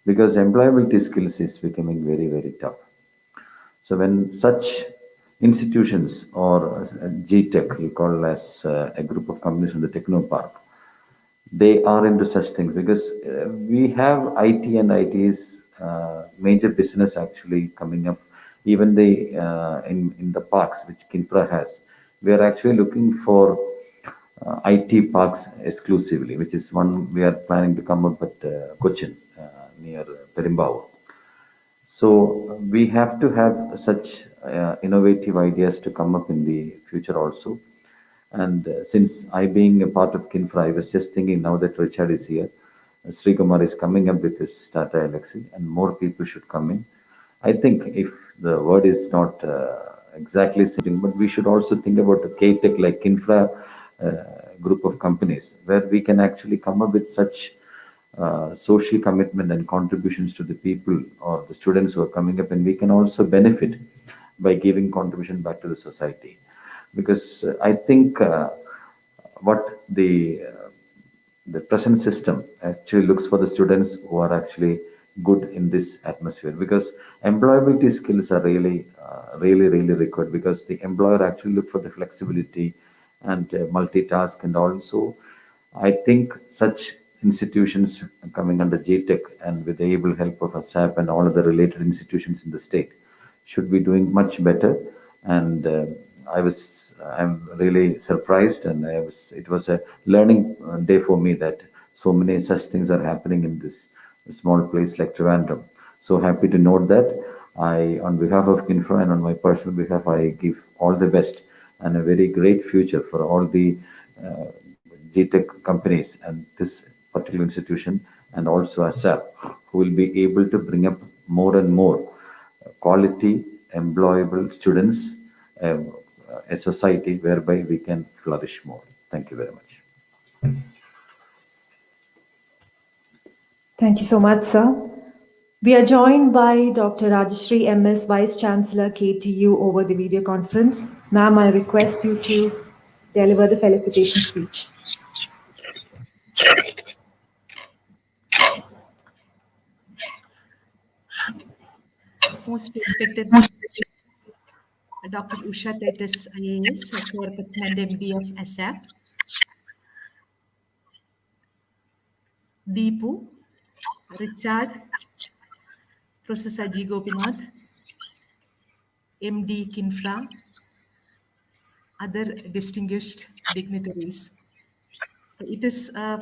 because employability skills is becoming very, very tough. So when such institutions or GTech, you call as a group of companies in the techno park, they are into such things because we have IT and IT's major business actually coming up. Even the in the parks which Kinfra has, we are actually looking for IT parks exclusively, which is one we are planning to come up at Cochin near Perimbao. So we have to have such innovative ideas to come up in the future also. And since I being a part of Kinfra, I was just thinking now that Richard is here, Sri Kumar is coming up with his Tata Alexi, and more people should come in. I think if the word is not exactly sitting, but we should also think about a K-Tech like Kinfra group of companies where we can actually come up with such social commitment and contributions to the people or the students who are coming up, and we can also benefit by giving contribution back to the society. Because I think what the present system actually looks for the students who are actually good in this atmosphere, because employability skills are really required, because the employer actually look for the flexibility and multitask. And also I think such institutions coming under GTech and with the able help of ASAP and all other related institutions in the state should be doing much better. And I'm really surprised, and it was a learning day for me that so many such things are happening in this small place like Trivandrum. So happy to note that. On behalf of Kinfra and on my personal behalf, I give all the best and a very great future for all the uh, GTech companies and this particular institution, and also ASAP, who will be able to bring up more and more quality, employable students, um, a society whereby we can flourish more. Thank you very much. Thank you so much, sir. We are joined by Dr. Rajashri MS, Vice Chancellor, KTU, over the video conference. Ma'am, I request you to deliver the felicitation speech. Most respected Dr. Usha Titus IAS, Chairperson and MD of ASAP, Deepu, Richard, Professor G. Gopinath, MD Kinfra, other distinguished dignitaries. So it is a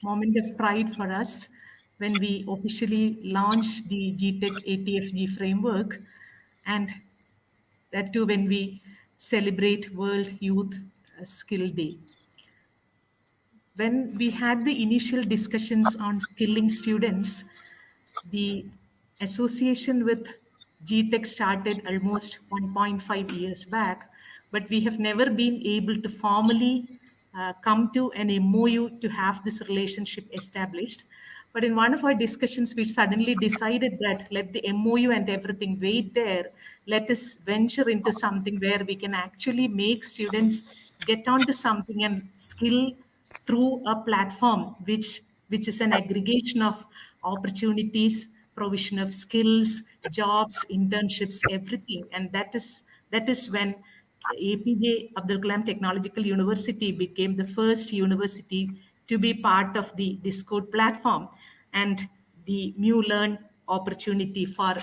moment of pride for us when we officially launch the GTech ATFG framework, and that too when we celebrate World Youth Skill Day. When we had the initial discussions on skilling students, the association with GTech started almost 1.5 years back, but we have never been able to formally come to an MOU to have this relationship established. But in one of our discussions, we suddenly decided that let the MOU and everything wait there. Let us venture into something where we can actually make students get onto something and skill through a platform which is an aggregation of opportunities, provision of skills, jobs, internships, everything. And that is when APJ Abdul Kalam Technological University became the first university to be part of the Discord platform, and the 𝝁Learn opportunity for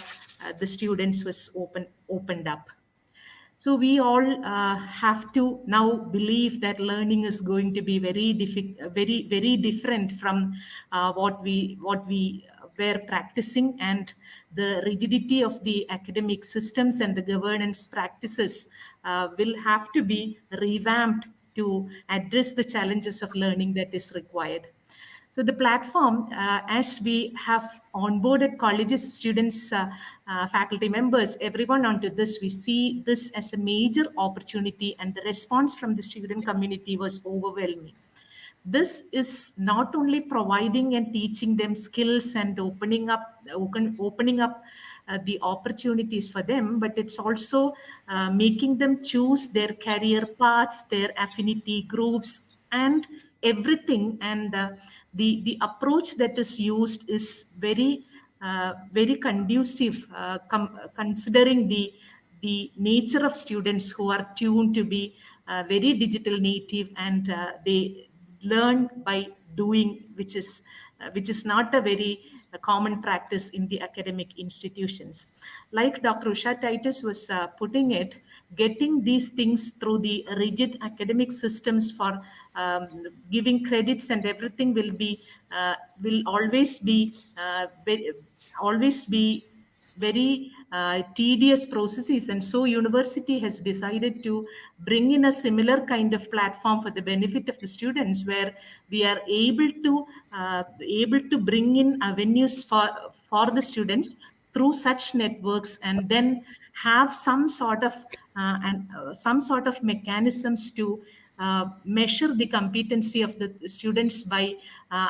the students was opened up. So we all have to now believe that learning is going to be very different from what we were practicing, and the rigidity of the academic systems and the governance practices will have to be revamped to address the challenges of learning that is required. So the platform, as we have onboarded colleges, students, faculty members, everyone onto this, we see this as a major opportunity, and the response from the student community was overwhelming. this is not only providing and teaching them skills and opening up the opportunities for them, but it's also making them choose their career paths, their affinity groups, and everything. And the approach that is used is very conducive, considering the nature of students who are tuned to be very digital native, and they learn by doing, which is not a very common practice in the academic institutions. Like Dr. Usha Titus was putting it, getting these things through the rigid academic systems for giving credits and everything will always be very tedious processes. And so university has decided to bring in a similar kind of platform for the benefit of the students, where we are able to bring in avenues for the students through such networks, and then have some sort of mechanisms to measure the competency of the students by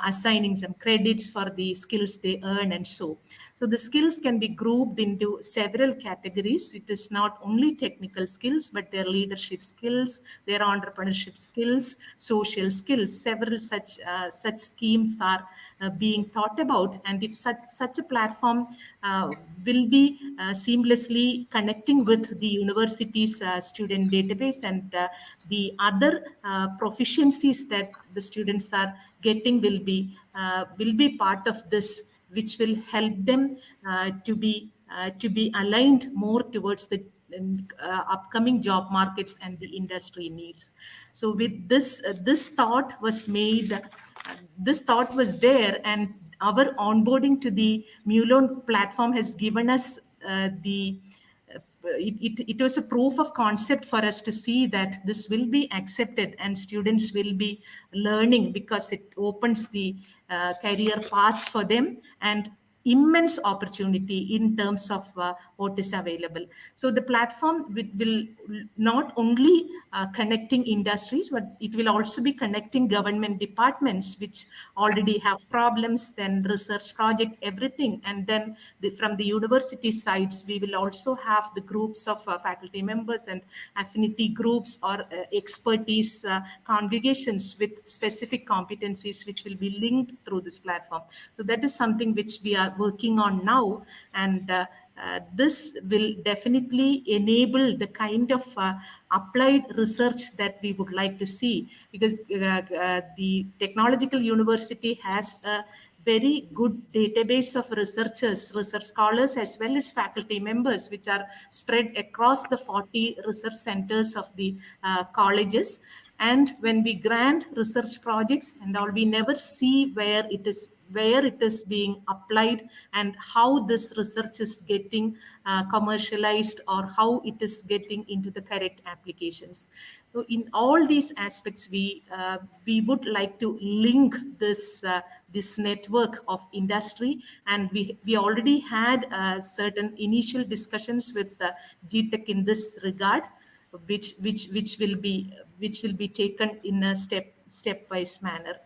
assigning some credits for the skills they earn. And so the skills can be grouped into several categories. It is not only technical skills, but their leadership skills, their entrepreneurship skills, social skills. Several such schemes are being thought about. And if such a platform will be seamlessly connecting with the university's student database, and the other proficiencies that the students are getting will be part of this, which will help them to be aligned more towards the upcoming job markets and the industry needs. So with this thought was made, this thought was there, and our onboarding to the 𝝁Learn platform has given us it was a proof of concept for us to see that this will be accepted and students will be learning, because it opens the career paths for them and immense opportunity in terms of what is available. So the platform will not only connecting industries, but it will also be connecting government departments which already have problems, then research project, everything. And then from the university sides, we will also have the groups of faculty members and affinity groups or expertise congregations with specific competencies which will be linked through this platform. So that is something which we are working on now, and this will definitely enable the kind of applied research that we would like to see, because the technological university has a very good database of researchers, research scholars, as well as faculty members, which are spread across the 40 research centers of the colleges. And when we grant research projects and all, we never see where it is being applied and how this research is getting commercialized, or how it is getting into the correct applications. So in all these aspects, we would like to link this network of industry, and we already had certain initial discussions with GTech in this regard, which will be taken in a stepwise manner.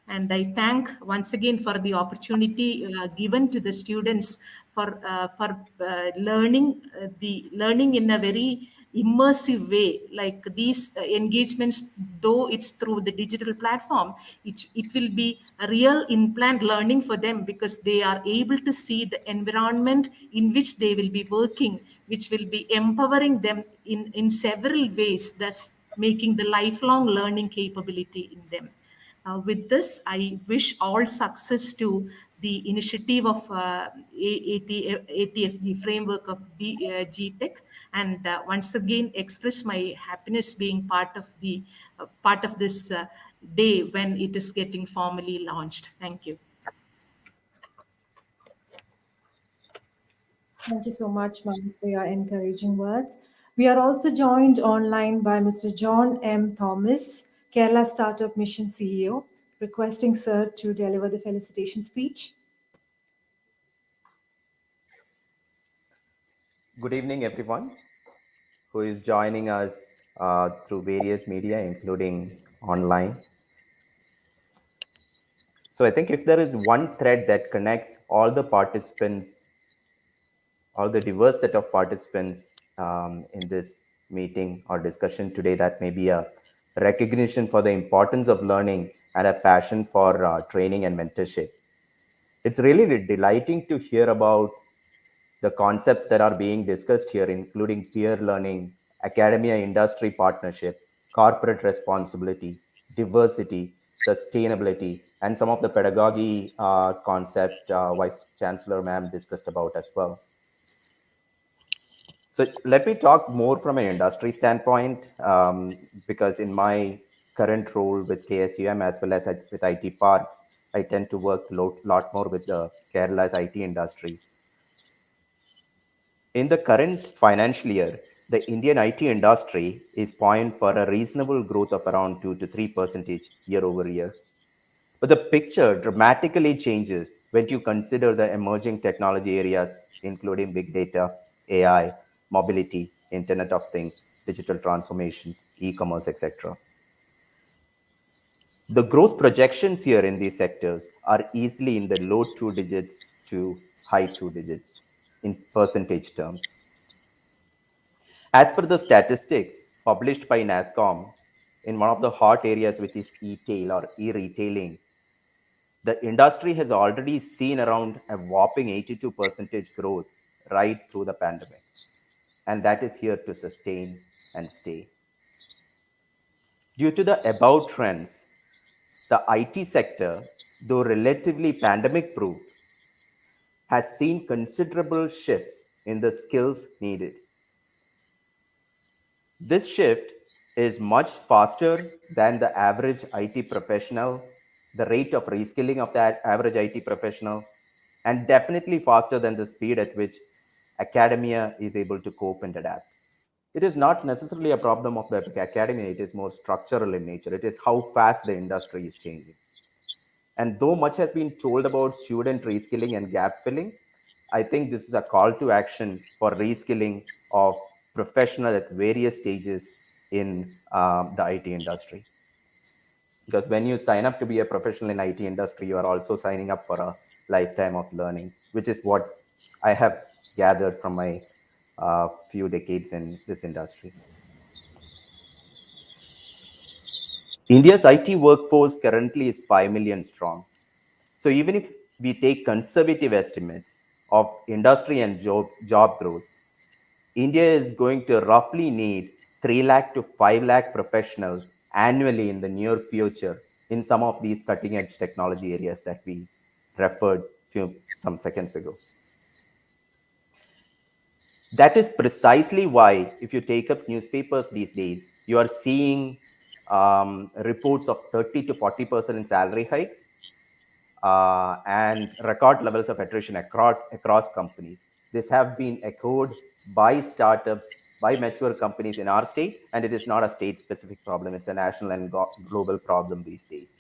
And I thank once again for the opportunity given to the students for learning in a very immersive way. Like these engagements, though it's through the digital platform, it will be a real in-plant learning for them, because they are able to see the environment in which they will be working, which will be empowering them in several ways, thus making the lifelong learning capability in them. With this, I wish all success to the initiative of ATFG framework of GTech, and once again express my happiness being part of this day when it is getting formally launched. Thank you. Thank you so much, ma'am, for your encouraging words. We are also joined online by Mr. John M. Thomas, Kerala Startup Mission CEO, requesting Sir to deliver the felicitation speech. Good evening, everyone who is joining us through various media, including online. So I think if there is one thread that connects all the participants, all the diverse set of participants in this meeting or discussion today, that may be a recognition for the importance of learning and a passion for training and mentorship. It's really delighting to hear about the concepts that are being discussed here, including peer learning, academia industry partnership, corporate responsibility, diversity, sustainability, and some of the pedagogy concept Vice Chancellor ma'am discussed about as well. So let me talk more from an industry standpoint, because in my current role with KSUM as well as with IT Parks, I tend to work a lot more with the Kerala's IT industry. In the current financial year, the Indian IT industry is poised for a reasonable growth of around 2 to 3% year over year. But the picture dramatically changes when you consider the emerging technology areas, including big data, AI, mobility, Internet of Things, digital transformation, e-commerce, etc. The growth projections here in these sectors are easily in the low two digits to high two digits in percentage terms. As per the statistics published by NASCOM, in one of the hot areas, which is e-tail or e-retailing, the industry has already seen around a whopping 82% growth right through the pandemic. And that is here to sustain and stay. Due to the above trends, the IT sector, though relatively pandemic proof, has seen considerable shifts in the skills needed. This shift is much faster than the average IT professional, the rate of reskilling of that average IT professional, and definitely faster than the speed at which academia is able to cope and adapt. It is not necessarily a problem of the academia, it is more structural in nature. It is how fast the industry is changing. And though much has been told about student reskilling and gap filling, I think this is a call to action for reskilling of professionals at various stages in the IT industry. Because when you sign up to be a professional in IT industry, you are also signing up for a lifetime of learning, which is what I have gathered from my few decades in this industry. India's IT workforce currently is 5 million strong. So even if we take conservative estimates of industry and job growth, India is going to roughly need 3 lakh to 5 lakh professionals annually in the near future in some of these cutting edge technology areas that we referred some seconds ago. That is precisely why, if you take up newspapers these days, you are seeing reports of 30 to 40% in salary hikes and record levels of attrition across companies. This have been echoed by startups, by mature companies in our state, and it is not a state-specific problem. It's a national and global problem these days.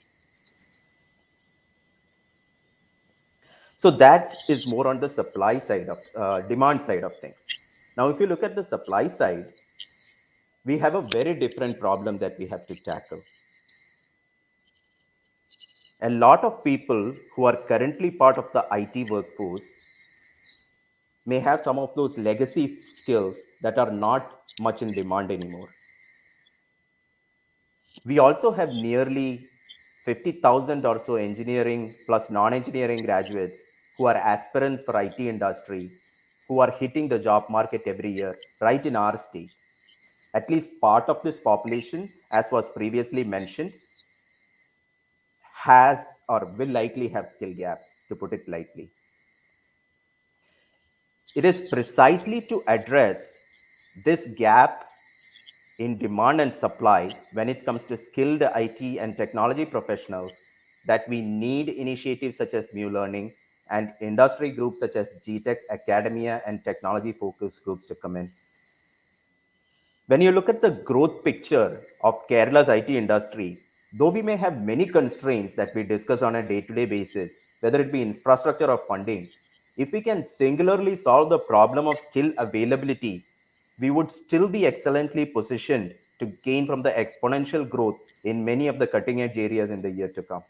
So that is more on the supply side of demand side of things. Now, if you look at the supply side, we have a very different problem that we have to tackle. A lot of people who are currently part of the IT workforce may have some of those legacy skills that are not much in demand anymore. We also have nearly 50,000 or so engineering plus non-engineering graduates who are aspirants for IT industry, who are hitting the job market every year, right in our state. At least part of this population, as was previously mentioned, has or will likely have skill gaps, to put it lightly. It is precisely to address this gap in demand and supply when it comes to skilled IT and technology professionals that we need initiatives such as New Learning and industry groups such as GTech, academia, and technology focus groups to come in. When you look at the growth picture of Kerala's IT industry, though we may have many constraints that we discuss on a day-to-day basis, whether it be infrastructure or funding, if we can singularly solve the problem of skill availability, we would still be excellently positioned to gain from the exponential growth in many of the cutting-edge areas in the year to come.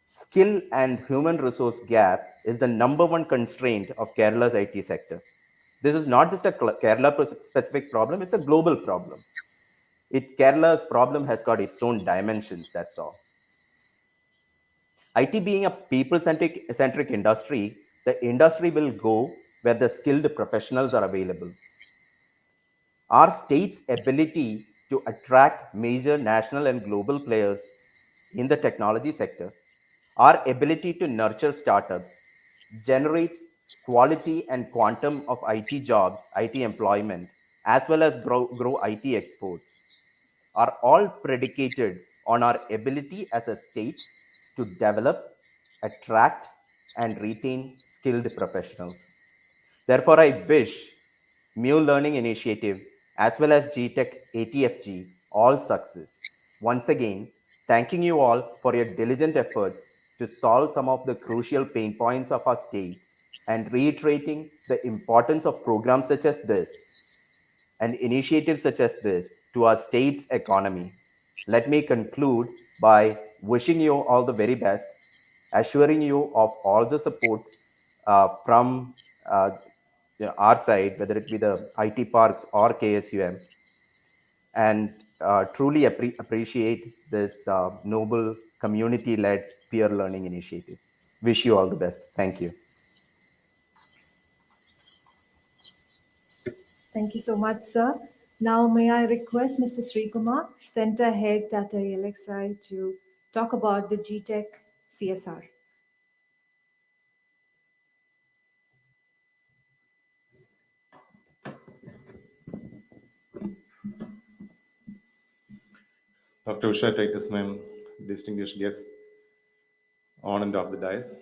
skill and human resource gap is the number one constraint of Kerala's IT sector. This is not just a Kerala specific problem, it's a global problem. Kerala's problem has got its own dimensions, that's all. IT being a people-centric industry, the industry will go where the skilled professionals are available. Our state's ability to attract major national and global players in the technology sector, our ability to nurture startups, generate quality and quantum of IT jobs, IT employment, as well as grow IT exports, are all predicated on our ability as a state to develop, attract, and retain skilled professionals. Therefore, I wish Mule Learning Initiative as well as GTech ATFG all success. Once again, thanking you all for your diligent efforts to solve some of the crucial pain points of our state and reiterating the importance of programs such as this and initiatives such as this to our state's economy. Let me conclude by wishing you all the very best, assuring you of all the support from our side, whether it be the IT parks or KSUM, and truly appreciate this noble community-led peer learning initiative. Wish you all the best. Thank you. Thank you so much, sir. Now, may I request Mr. Srikumar, Center Head, Tata ELXI, to talk about the GTech CSR. Dr. Usha Titus, ma'am, distinguished guests on and off the dais.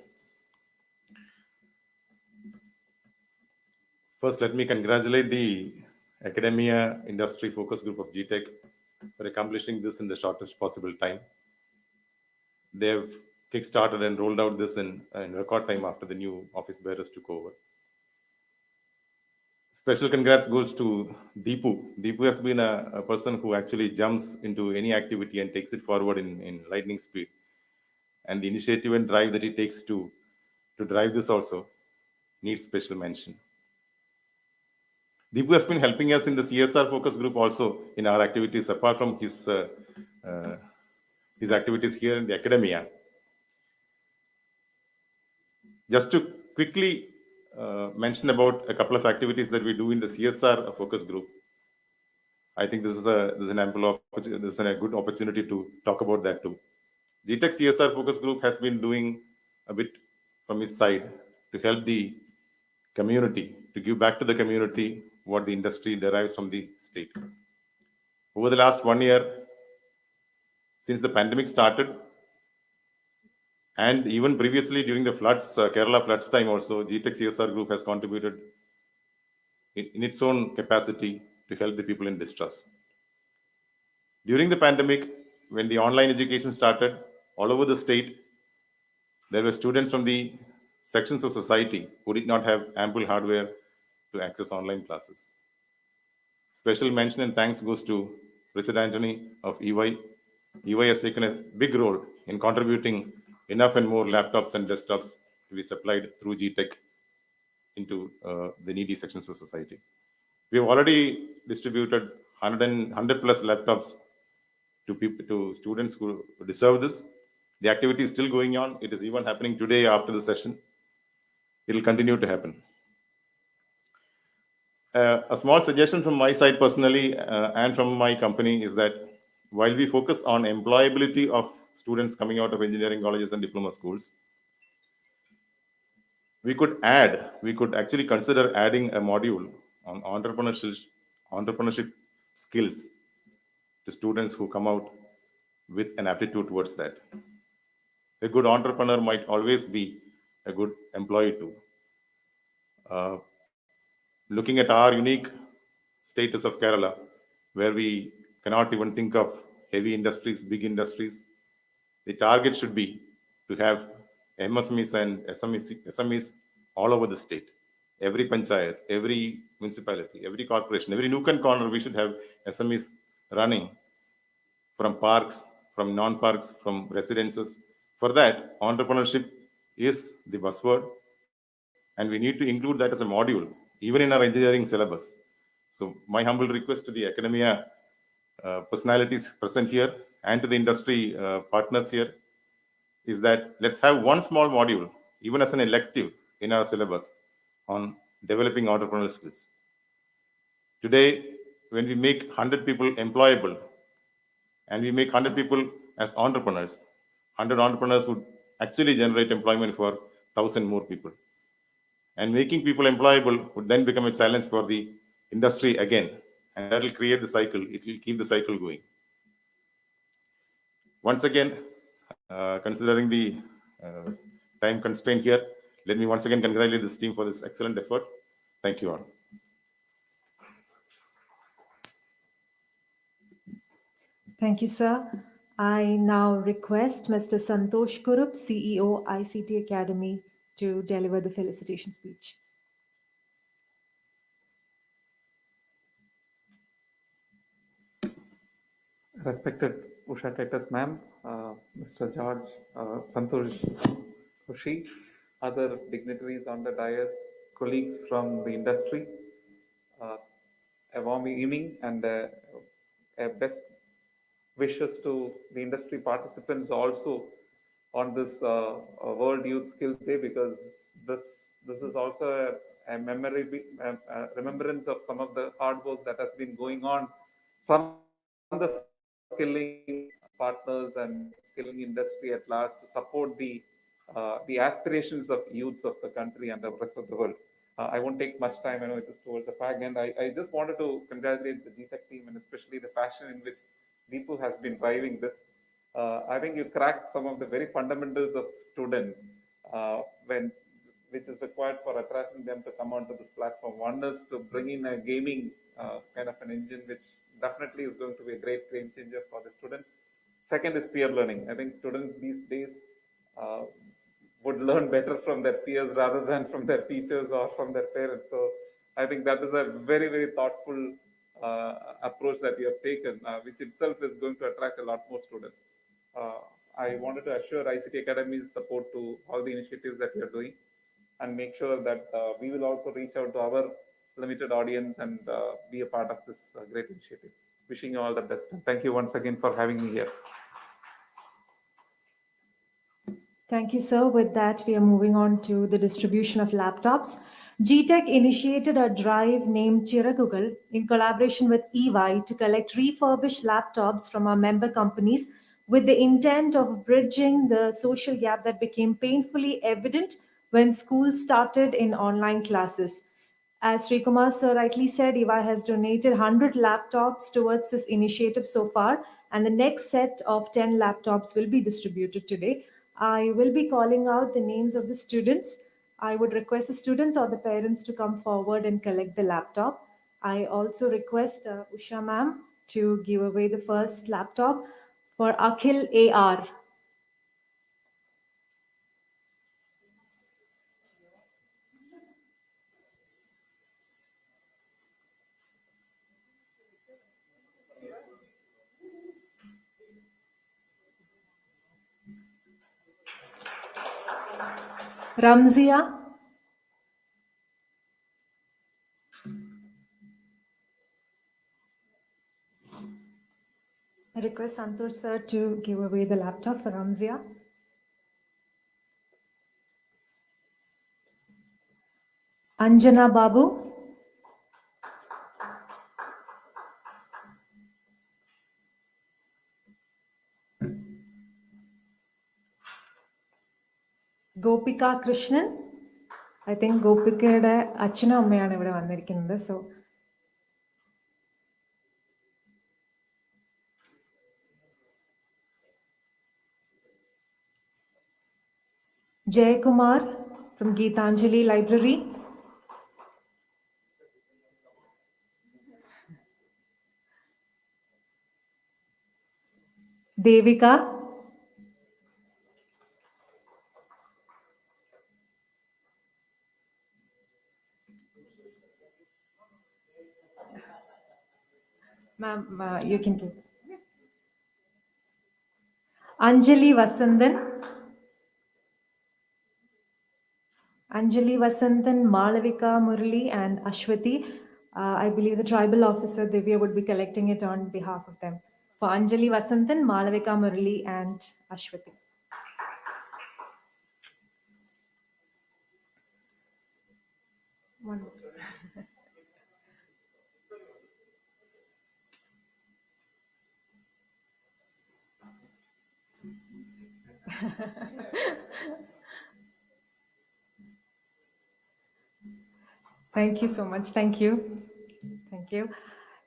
First, let me congratulate the academia industry focus group of GTech for accomplishing this in the shortest possible time. They have kickstarted and rolled out this in record time after the new office bearers took over. Special congrats goes to Deepu. Deepu has been a person who actually jumps into any activity and takes it forward in lightning speed. And the initiative and drive that he takes to drive this also needs special mention. Deepu has been helping us in the CSR focus group also in our activities, apart from his activities here in the academia. Just to quickly mention about a couple of activities that we do in the CSR focus group. I think this is a good opportunity to talk about that too. GTech CSR focus group has been doing a bit from its side to help the community, to give back to the community what the industry derives from the state. Over the last 1 year, since the pandemic started, and even previously during the floods, Kerala floods time also, GTech CSR group has contributed in its own capacity to help the people in distress. During the pandemic, when the online education started, all over the state, there were students from the sections of society who did not have ample hardware to access online classes. Special mention and thanks goes to Richard Anthony of EY. EY has taken a big role in contributing enough and more laptops and desktops to be supplied through GTech into the needy sections of society. We have already distributed 100 plus laptops to students who deserve this. The activity is still going on. It is even happening today after the session. It will continue to happen. A small suggestion from my side personally and from my company is that while we focus on employability of students coming out of engineering colleges and diploma schools, we could actually consider adding a module on entrepreneurship skills to students who come out with an aptitude towards that. A good entrepreneur might always be a good employee too. Looking at our unique status of Kerala, where we cannot even think of heavy industries, big industries, the target should be to have MSMEs and SMEs all over the state. Every panchayat, every municipality, every corporation, every nook and corner, we should have SMEs running from parks, from non-parks, from residences, For that, entrepreneurship is the buzzword, and we need to include that as a module, even in our engineering syllabus. So my humble request to the academia personalities present here and to the industry partners here is that let's have one small module, even as an elective in our syllabus, on developing entrepreneurial skills. Today, when we make 100 people employable and we make 100 people as entrepreneurs, 100 entrepreneurs would actually generate employment for 1,000 more people. And making people employable would then become a challenge for the industry again. And that will create the cycle, it will keep the cycle going. Once again, considering the time constraint here, let me once again congratulate this team for this excellent effort. Thank you all. Thank you, sir. I now request Mr. Santosh Kurup, CEO, ICT Academy, to deliver the felicitation speech. Respected Usha Titus ma'am, Mr. George, Santosh Kushi, other dignitaries on the dais, colleagues from the industry, a warm evening and a best wishes to the industry participants also on this World Youth Skills Day, because this is also a remembrance of some of the hard work that has been going on from the skilling partners and skilling industry at large to support the aspirations of youths of the country and the rest of the world. I won't take much time. I know it is towards the fag end. I just wanted to congratulate the GTech team and especially the fashion in which Deepu has been driving this. I think you cracked some of the very fundamentals of students which is required for attracting them to come onto this platform. One is to bring in a gaming kind of an engine, which definitely is going to be a great game changer for the students. Second is peer learning. I think students these days would learn better from their peers rather than from their teachers or from their parents. So I think that is a very, very thoughtful approach that you have taken, which itself is going to attract a lot more students. I wanted to assure ICT Academy's support to all the initiatives that we are doing and make sure that we will also reach out to our limited audience and be a part of this great initiative. Wishing you all the best. And thank you once again for having me here. Thank you, sir. With that, we are moving on to the distribution of laptops. GTech initiated a drive named Chirakugal in collaboration with EY to collect refurbished laptops from our member companies with the intent of bridging the social gap that became painfully evident when schools started in online classes. As Sri Kumar sir rightly said, EY has donated 100 laptops towards this initiative so far, and the next set of 10 laptops will be distributed today. I will be calling out the names of the students. I would request the students or the parents to come forward and collect the laptop. I also request Usha ma'am to give away the first laptop for Akhil AR. Ramzia. I request Santosh sir to give away the laptop for Ramzia. Anjana Babu. Gopika Krishnan. I think ഗോപികയുടെ അച്ഛനും അമ്മയാണ് ഇവിടെ വന്നിരിക്കുന്നത്. So Jaykumar from Geetanjali Library. Devika. Ma'am, you can do. Anjali Vasandan. Anjali Vasantan, Malavika Murali, and Ashwati. I believe the tribal officer Divya would be collecting it on behalf of them. For Anjali Vasantan, Malavika Murali, and Ashwati. One. Thank you so much. Thank you. Thank you.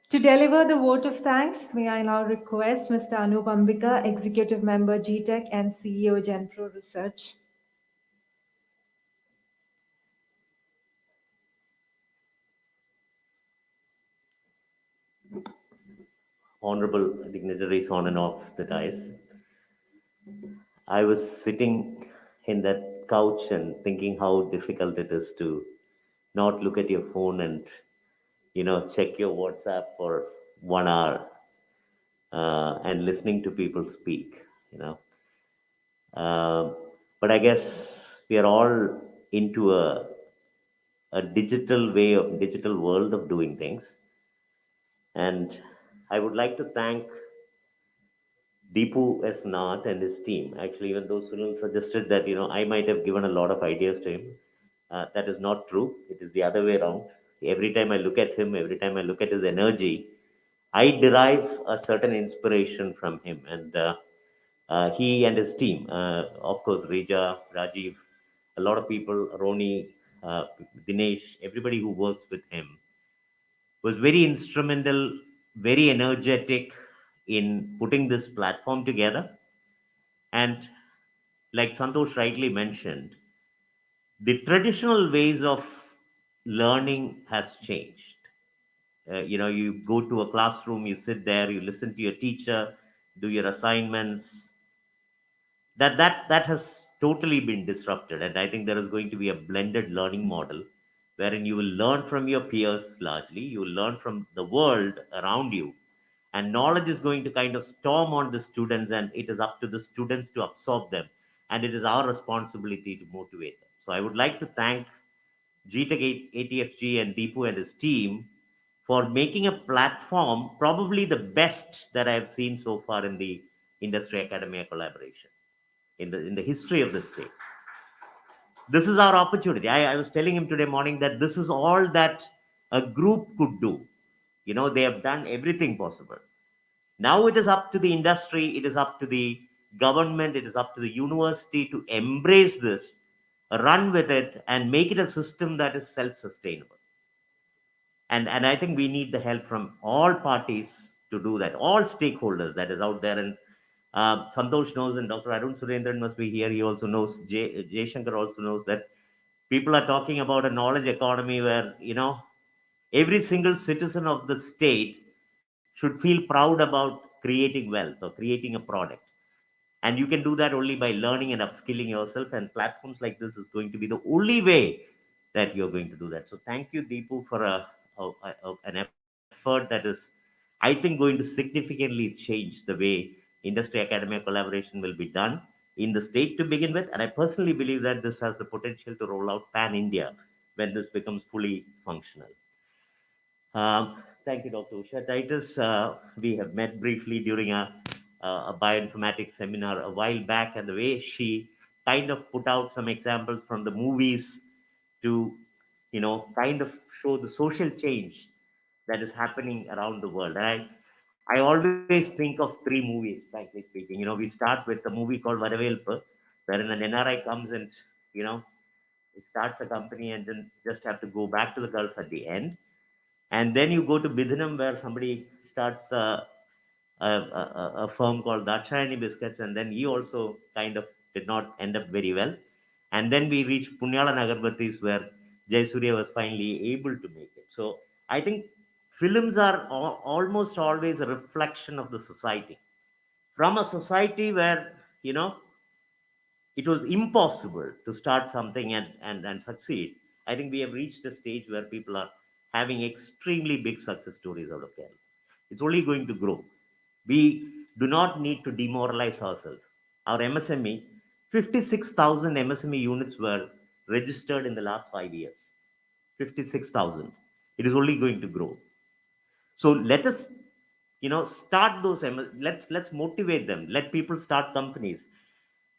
To deliver the vote of thanks, may I now request Mr. Anup Ambika, Executive Member GTech and CEO Genpro Research. Honorable dignitaries on and off the dais. I was sitting in that couch and thinking how difficult it is to not look at your phone and check your WhatsApp for 1 hour and listening to people speak. You know, but I guess we are all into a digital world of doing things, and I would like to thank Deepu S. Nath and his team. Actually, even though Sunil suggested that, I might have given a lot of ideas to him, that is not true. It is the other way around. Every time I look at him, every time I look at his energy, I derive a certain inspiration from him. And he and his team, of course, Reja, Rajiv, a lot of people, Roni, Dinesh, everybody who works with him was very instrumental, very energetic in putting this platform together. And like Santosh rightly mentioned, the traditional ways of learning has changed. You go to a classroom, you sit there, you listen to your teacher, do your assignments. That has totally been disrupted, and I think there is going to be a blended learning model wherein you will learn from your peers largely, you will learn from the world around you, and knowledge is going to kind of storm on the students, and it is up to the students to absorb them, and it is our responsibility to motivate them. So I would like to thank GTech ATFG and Deepu and his team for making a platform probably the best that I have seen so far in the industry academia collaboration in the history of the state. This is our opportunity. I was telling him today morning that this is all that a group could do. They have done everything possible. Now it is up to the industry, it is up to the government, it is up to the university to embrace this, run with it, and make it a system that is self-sustainable. And I think we need the help from all parties to do that, all stakeholders that is out there. And Santosh knows, and Dr. Arun Surendran must be here. He also knows, Jay Shankar also knows that people are talking about a knowledge economy where, every single citizen of the state should feel proud about creating wealth or creating a product. And you can do that only by learning and upskilling yourself. And platforms like this is going to be the only way that you're going to do that. So thank you, Deepu, for an effort that is, I think, going to significantly change the way industry academia collaboration will be done in the state to begin with. And I personally believe that this has the potential to roll out pan India when this becomes fully functional. Thank you, Dr. Usha Titus. We have met briefly during a bioinformatics seminar a while back, and the way she kind of put out some examples from the movies to, kind of show the social change that is happening around the world. And I always think of three movies, frankly speaking. We start with a movie called Varavelpu, wherein an NRI comes and, it starts a company and then just have to go back to the Gulf at the end. And then you go to Bidhanam, where somebody starts a firm called Dachayani Biscuits, and then he also kind of did not end up very well. And then we reach Punyalan Agarbattis, where Jayasuriya was finally able to make it. So I think films are almost always a reflection of the society. From a society where, it was impossible to start something and succeed, I think we have reached a stage where people are having extremely big success stories out of Kerala. It's only going to grow. We do not need to demoralize ourselves. Our MSME, 56,000 MSME units were registered in the last 5 years. 56,000. It is only going to grow. So let us, start those. Let's motivate them. Let people start companies.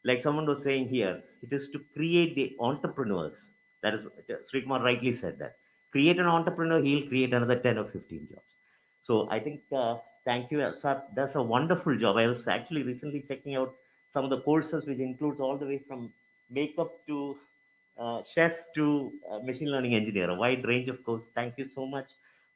Like someone was saying here, it is to create the entrepreneurs. That is, Srikumar rightly said that. Create an entrepreneur, he'll create another 10 or 15 jobs. So I think, thank you, sir. That's a wonderful job. I was actually recently checking out some of the courses, which includes all the way from makeup to chef to machine learning engineer, a wide range of course. Thank you so much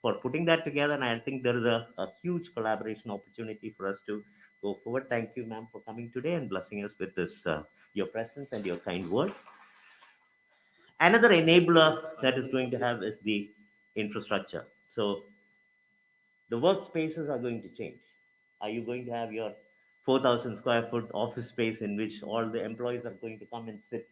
for putting that together. And I think there is a huge collaboration opportunity for us to go forward. Thank you, ma'am, for coming today and blessing us with this, your presence and your kind words. Another enabler that is going to have is the infrastructure. So the workspaces are going to change. Are you going to have your 4,000 square foot office space in which all the employees are going to come and sit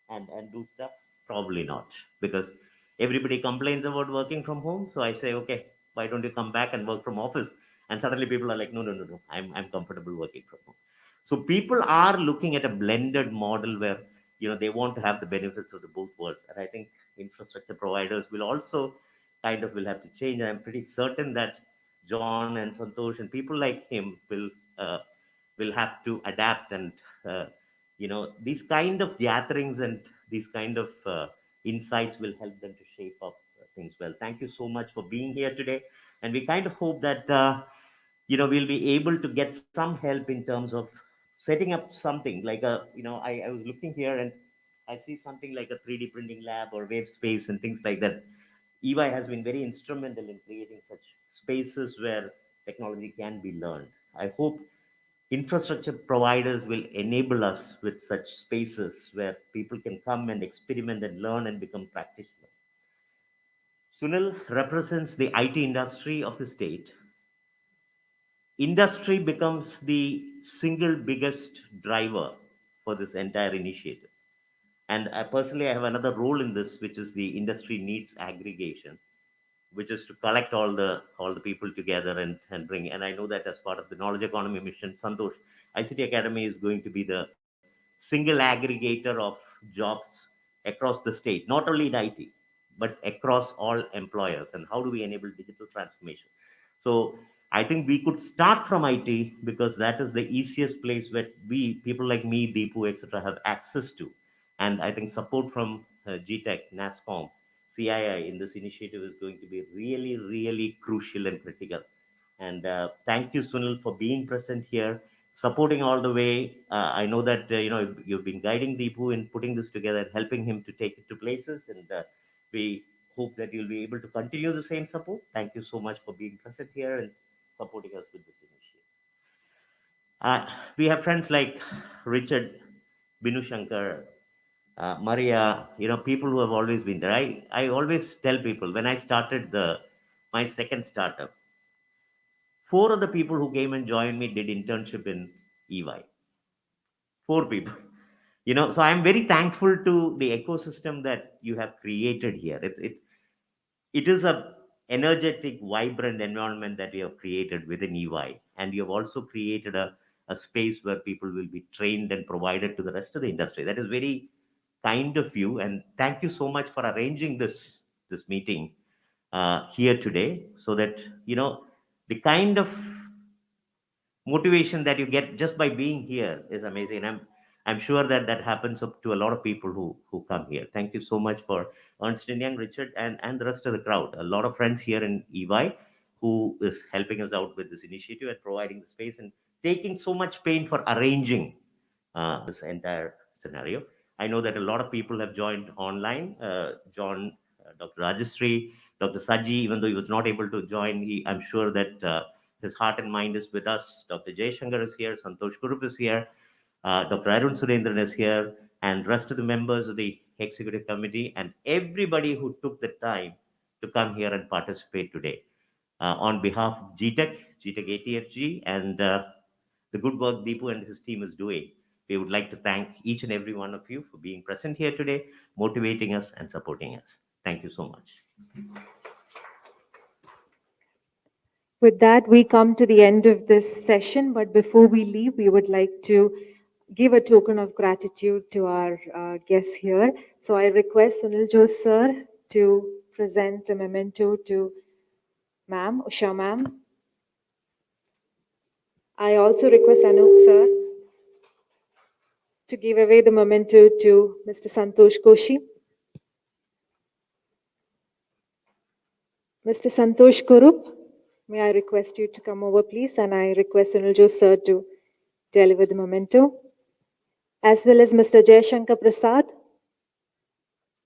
and do stuff? Probably not, because everybody complains about working from home. So I say, okay, why don't you come back and work from office? And suddenly people are like, no, I'm comfortable working from home. So people are looking at a blended model where they want to have the benefits of the both worlds. And I think infrastructure providers will also kind of will have to change. And I'm pretty certain that John and Santosh and people like him will have to adapt, and these kind of gatherings and these kind of insights will help them to shape up things well. Thank you so much for being here today, and we kind of hope that we'll be able to get some help in terms of setting up something like I was looking here and I see something like a 3D printing lab or wave space and things like that. EY has been very instrumental in creating such spaces where technology can be learned. I hope infrastructure providers will enable us with such spaces where people can come and experiment and learn and become practitioners. Sunil represents the IT industry of the state. Industry becomes the single biggest driver for this entire initiative. And personally, I have another role in this, which is the industry needs aggregation, which is to collect all the people together and bring. And I know that as part of the knowledge economy mission, Santosh, ICT Academy is going to be the single aggregator of jobs across the state, not only in IT, but across all employers. And how do we enable digital transformation? So I think we could start from IT because that is the easiest place where people like me, Deepu, etc., have access to. And I think support from GTech, NASCOM, CII in this initiative is going to be really, really crucial and critical. And thank you, Sunil, for being present here, supporting all the way. I know that you've been guiding Deepu in putting this together and helping him to take it to places. And we hope that you'll be able to continue the same support. Thank you so much for being present here and supporting us with this initiative. We have friends like Richard, Binu Shankar, Maria, people who have always been there. I always tell people when I started my second startup, 4 of the people who came and joined me did internship in EY. 4 people. So I'm very thankful to the ecosystem that you have created here. It is a energetic, vibrant environment that you have created within EY, and you have also created a space where people will be trained and provided to the rest of the industry. That is very kind of you, and thank you so much for arranging this meeting here today, so that the kind of motivation that you get just by being here is amazing. I'm sure that happens up to a lot of people who come here. Thank you so much for Ernst & Young, Richard, and the rest of the crowd. A lot of friends here in EY who is helping us out with this initiative and providing the space and taking so much pain for arranging this entire scenario. I know that a lot of people have joined online. John, Dr. Rajastri, Dr. Saji, even though he was not able to join, I'm sure that his heart and mind is with us. Dr. Jayshankar is here, Santosh Kurup is here, Dr. Arun Surendran is here, and rest of the members of the executive committee and everybody who took the time to come here and participate today. On behalf of GTech ATFG, and the good work Deepu and his team is doing, we would like to thank each and every one of you for being present here today, motivating us and supporting us. Thank you so much. With that, we come to the end of this session. But before we leave, we would like to give a token of gratitude to our guests here. So I request Sunil Jose sir to present a memento to ma'am, Usha ma'am. I also request Anup sir to give away the memento to Mr. Santosh Koshi. Mr. Santosh Kurup, may I request you to come over, please? And I request Sunil Jose sir to deliver the memento. As well as Mr. Jayashankar Prasad.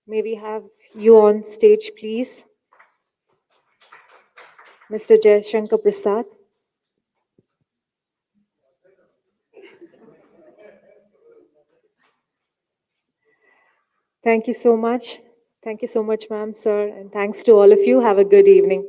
May we have you on stage, please? Mr. Jayashankar Prasad. Thank you so much. Thank you so much, ma'am, sir. And thanks to all of you. Have a good evening.